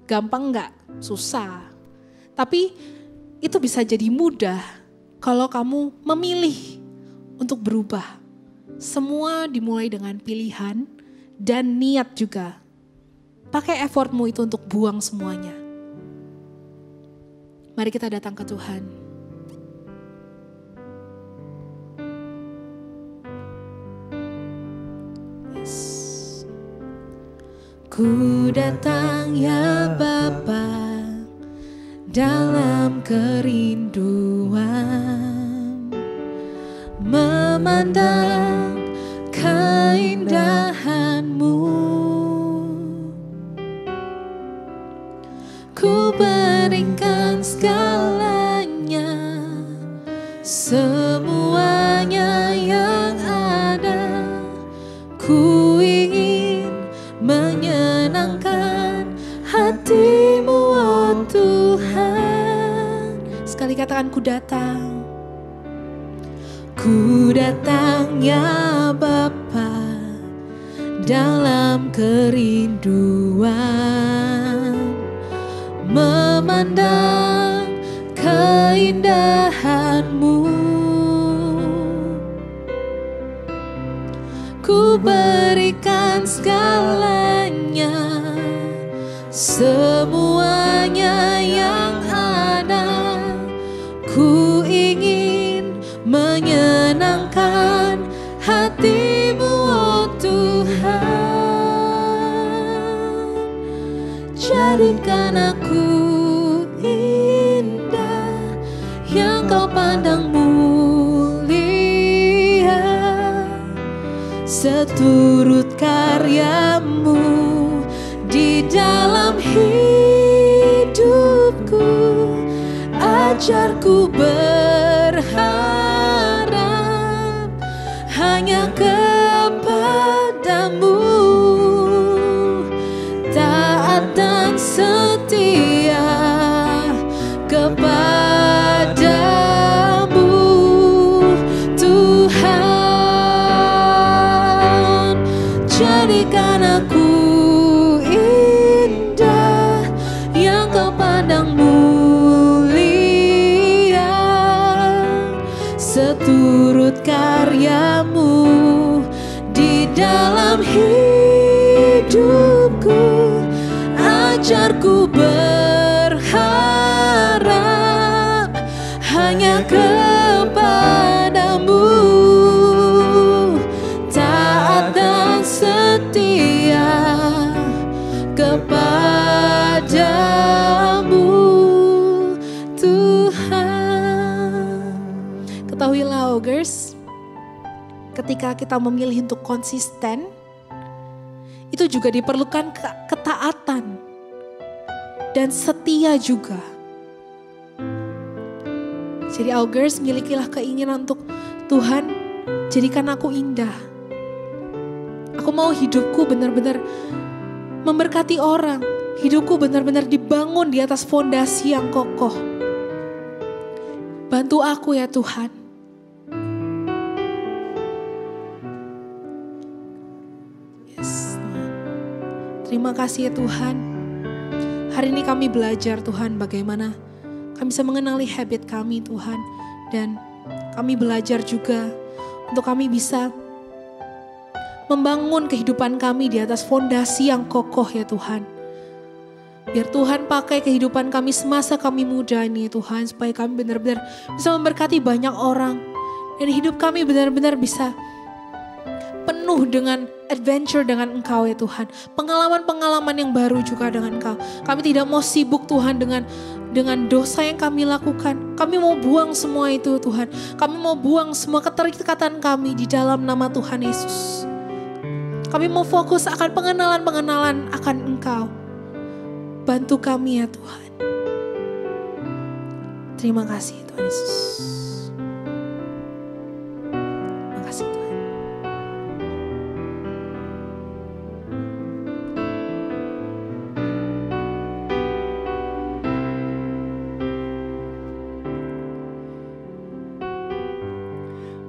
Gampang enggak? Susah. Tapi itu bisa jadi mudah kalau kamu memilih untuk berubah. Semua dimulai dengan pilihan dan niat juga. Pakai effortmu itu untuk buang semuanya. Mari kita datang ke Tuhan. Yes. Ku datang ya Bapa dalam kerinduan, memandang keindahan-Mu. Ku berikan segalanya, semuanya yang ada. Ku ingin menyenangkan hati-Mu, oh Tuhan. Sekali katakan, ku datang. Ku datang ya Bapa dalam kerinduan, memandang keindahan-Mu. Ku berikan segalanya, semuanya yang ada. Ku ingin menyenangkan hati-Mu, oh Tuhan. Jadikan aku indah yang Kau pandang mulia, seturut karya-Mu di dalam hidupku. Ajarku berharap hanya kepada-Mu, taat dan setia kepada-Mu, Tuhan. Jadikan aku indah yang Kau pandang mulia, seturut karya-Mu di dalam hidupku. Ajarku berharap hanya kepada-Mu, taat dan setia kepada-Mu, Tuhan. Ketahuilah, Ogers, ketika kita memilih untuk konsisten, itu juga diperlukan ketaatan dan setia juga. Jadi Augers, milikilah keinginan untuk Tuhan, jadikan aku indah. Aku mau hidupku benar-benar memberkati orang. Hidupku benar-benar dibangun di atas fondasi yang kokoh. Bantu aku ya Tuhan. Yes, Tuhan. Terima kasih ya Tuhan. Hari ini kami belajar Tuhan bagaimana kami bisa mengenali habit kami Tuhan. Dan kami belajar juga untuk kami bisa membangun kehidupan kami di atas fondasi yang kokoh ya Tuhan. Biar Tuhan pakai kehidupan kami semasa kami muda ini Tuhan. Supaya kami benar-benar bisa memberkati banyak orang. Dan hidup kami benar-benar bisa penuh dengan adventure dengan Engkau ya Tuhan. Pengalaman-pengalaman yang baru juga dengan Engkau. Kami tidak mau sibuk Tuhan dengan dosa yang kami lakukan. Kami mau buang semua itu Tuhan. Kami mau buang semua keterikatan kami di dalam nama Tuhan Yesus. Kami mau fokus akan pengenalan-pengenalan akan Engkau. Bantu kami ya Tuhan. Terima kasih Tuhan Yesus. Terima kasih Tuhan.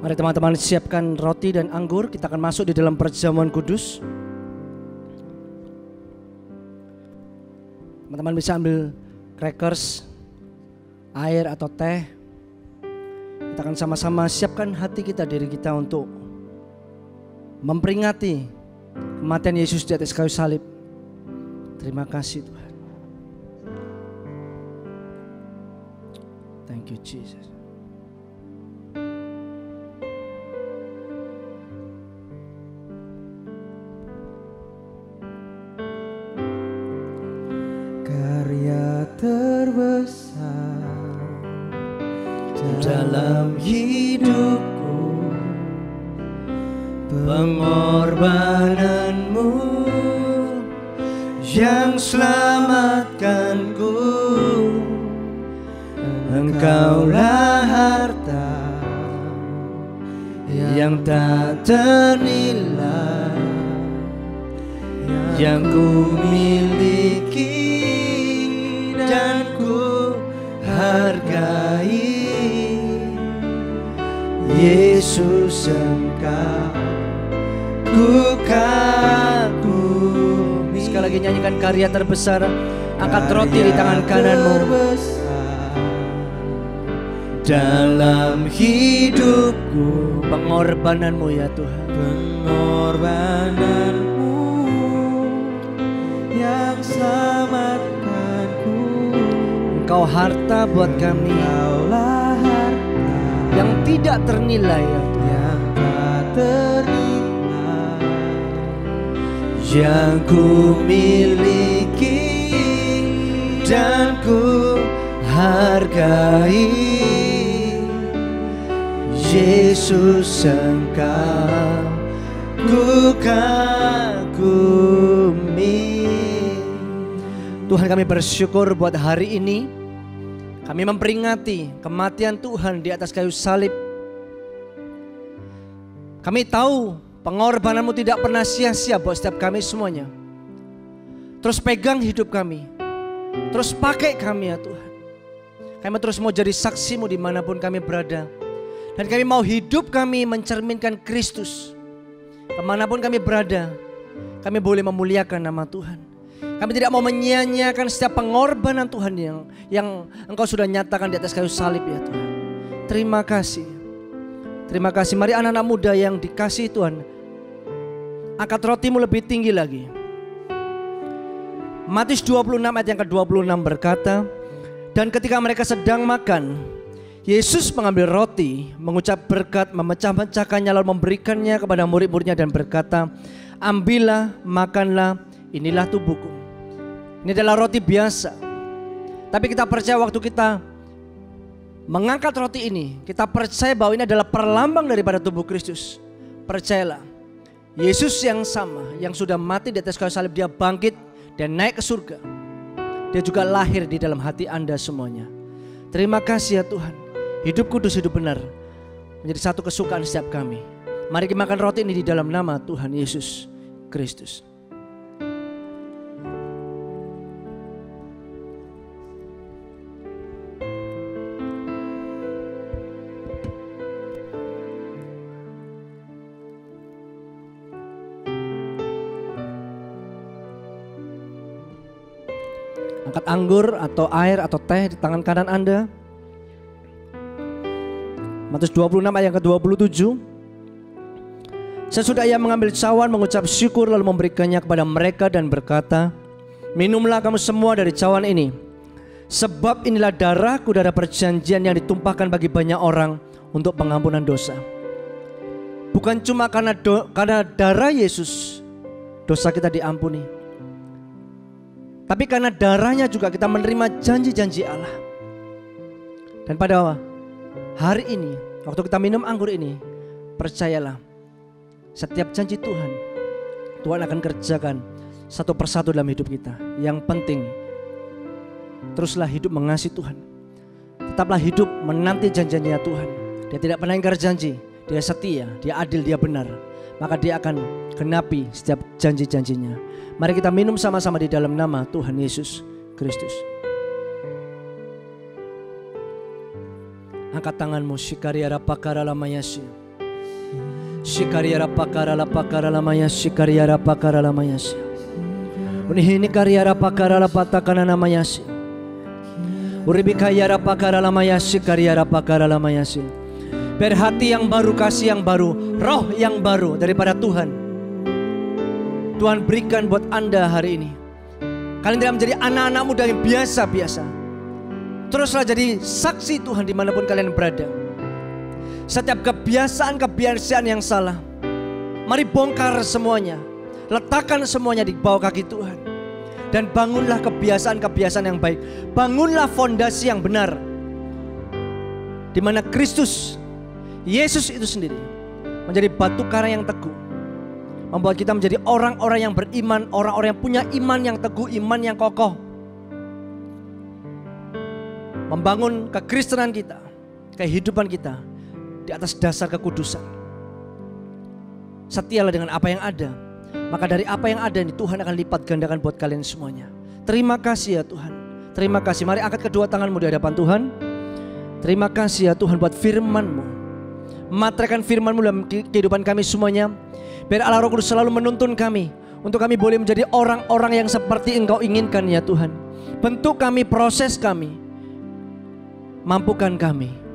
Mari teman-teman siapkan roti dan anggur. Kita akan masuk di dalam perjamuan kudus. Teman-teman bisa ambil crackers, air atau teh. Kita akan sama-sama siapkan hati kita, diri kita untuk memperingati kematian Yesus di atas kayu salib. Terima kasih Tuhan. Thank you Jesus. Karya terbesar dalam hidupku, pengorbananmu yang selamatkanku. Engkaulah harta yang tak ternilai, yang ku miliki dan ku hargai. Yesus, Engkau ku kagumi. Sekali lagi nyanyikan karya terbesar. Angkat roti di tangan kananmu. Dalam hidupku, pengorbananmu ya Tuhan. Pengorbananmu yang selamatkanku. Engkau harta buat kami, Engkaulah harta yang tidak ternilai ya Tuhan. yang tak ternilai, yang ku miliki dan ku hargai. Yesus, Engkau ku kagumi. Tuhan, kami bersyukur buat hari ini. Kami memperingati kematian Tuhan di atas kayu salib. Kami tahu pengorbananmu tidak pernah sia-sia buat setiap kami semuanya. Terus pegang hidup kami, terus pakai kami ya Tuhan. Kami terus mau jadi saksimu dimanapun kami berada. Dan kami mau hidup kami mencerminkan Kristus. Kemanapun kami berada, kami boleh memuliakan nama Tuhan. Kami tidak mau menyia-nyiakan setiap pengorbanan Tuhan yang Engkau sudah nyatakan di atas kayu salib ya Tuhan. Terima kasih. Terima kasih. Mari anak-anak muda yang dikasihi Tuhan, angkat rotimu lebih tinggi lagi. Matius 26 ayat yang ke-26 berkata, dan ketika mereka sedang makan, Yesus mengambil roti, mengucap berkat, memecah-mecahkannya lalu memberikannya kepada murid-muridnya dan berkata, ambillah, makanlah, inilah tubuhku. Ini adalah roti biasa. Tapi kita percaya waktu kita mengangkat roti ini, kita percaya bahwa ini adalah perlambang daripada tubuh Kristus. Percayalah, Yesus yang sama, yang sudah mati di atas kayu salib, dia bangkit dan naik ke surga. Dia juga lahir di dalam hati Anda semuanya. Terima kasih ya Tuhan. Hidup kudus, hidup benar menjadi satu kesukaan setiap kami. Mari kita makan roti ini di dalam nama Tuhan Yesus Kristus. Angkat anggur atau air atau teh di tangan kanan Anda. Matius 26 ayat ke-27. Sesudah ia mengambil cawan, mengucap syukur lalu memberikannya kepada mereka dan berkata, minumlah kamu semua dari cawan ini, sebab inilah darahku, darah perjanjian yang ditumpahkan bagi banyak orang untuk pengampunan dosa. Bukan cuma karena darah Yesus dosa kita diampuni, tapi karena darahnya juga kita menerima janji-janji Allah. Dan pada hari ini, waktu kita minum anggur ini, percayalah, setiap janji Tuhan, Tuhan akan kerjakan satu persatu dalam hidup kita. Yang penting, teruslah hidup mengasihi Tuhan. Tetaplah hidup menanti janjinya Tuhan. Dia tidak pernah ingkar janji, dia setia, dia adil, dia benar. Maka dia akan genapi setiap janji-janjinya. Mari kita minum sama-sama di dalam nama Tuhan Yesus Kristus. Angkat tanganmu, Shikariara Pakara Lamayasi. Shikariara pakara la maya shikariara pakara la maya. Unihini kariara pakara la patakana namaya. Uribikayara pakara la maya shikariara pakara la maya. Biar hati yang baru, kasih yang baru, roh yang baru daripada Tuhan Tuhan berikan buat Anda hari ini. Kalian tidak menjadi anak-anak muda yang biasa-biasa. Teruslah jadi saksi Tuhan dimanapun kalian berada. Setiap kebiasaan-kebiasaan yang salah, mari bongkar semuanya. Letakkan semuanya di bawah kaki Tuhan. Dan bangunlah kebiasaan-kebiasaan yang baik. Bangunlah fondasi yang benar. Di mana Kristus, Yesus itu sendiri menjadi batu karang yang teguh. Membuat kita menjadi orang-orang yang beriman, orang-orang yang punya iman yang teguh, iman yang kokoh. Membangun kekristenan kita, kehidupan kita di atas dasar kekudusan. Setialah dengan apa yang ada. Maka dari apa yang ada ini Tuhan akan lipat gandakan buat kalian semuanya. Terima kasih ya Tuhan. Terima kasih. Mari angkat kedua tanganmu di hadapan Tuhan. Terima kasih ya Tuhan buat firman-Mu. Materaikan firman-Mu dalam kehidupan kami semuanya. Biar Allah Roh Kudus selalu menuntun kami. Untuk kami boleh menjadi orang-orang yang seperti Engkau inginkan ya Tuhan. Bentuk kami, proses kami. Mampukan kami.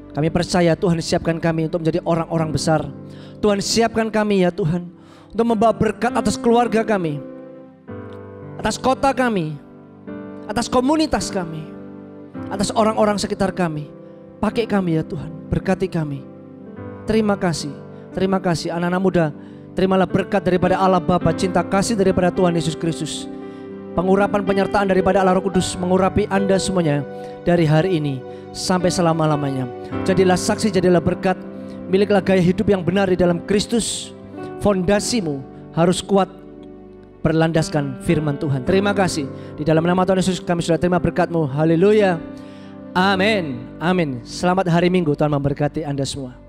Kami percaya Tuhan siapkan kami untuk menjadi orang-orang besar. Tuhan siapkan kami ya Tuhan untuk membawa berkat atas keluarga kami, atas kota kami, atas komunitas kami, atas orang-orang sekitar kami. Pakai kami ya Tuhan, berkati kami. Terima kasih anak-anak muda. Terimalah berkat daripada Allah Bapa, cinta kasih daripada Tuhan Yesus Kristus, pengurapan penyertaan daripada Allah Roh Kudus mengurapi Anda semuanya dari hari ini sampai selama-lamanya. Jadilah saksi, jadilah berkat. Miliklah gaya hidup yang benar di dalam Kristus. Fondasimu harus kuat berlandaskan firman Tuhan. Terima kasih. Di dalam nama Tuhan Yesus kami sudah terima berkat-Mu. Haleluya. Amin. Amin. Selamat hari Minggu. Tuhan memberkati Anda semua.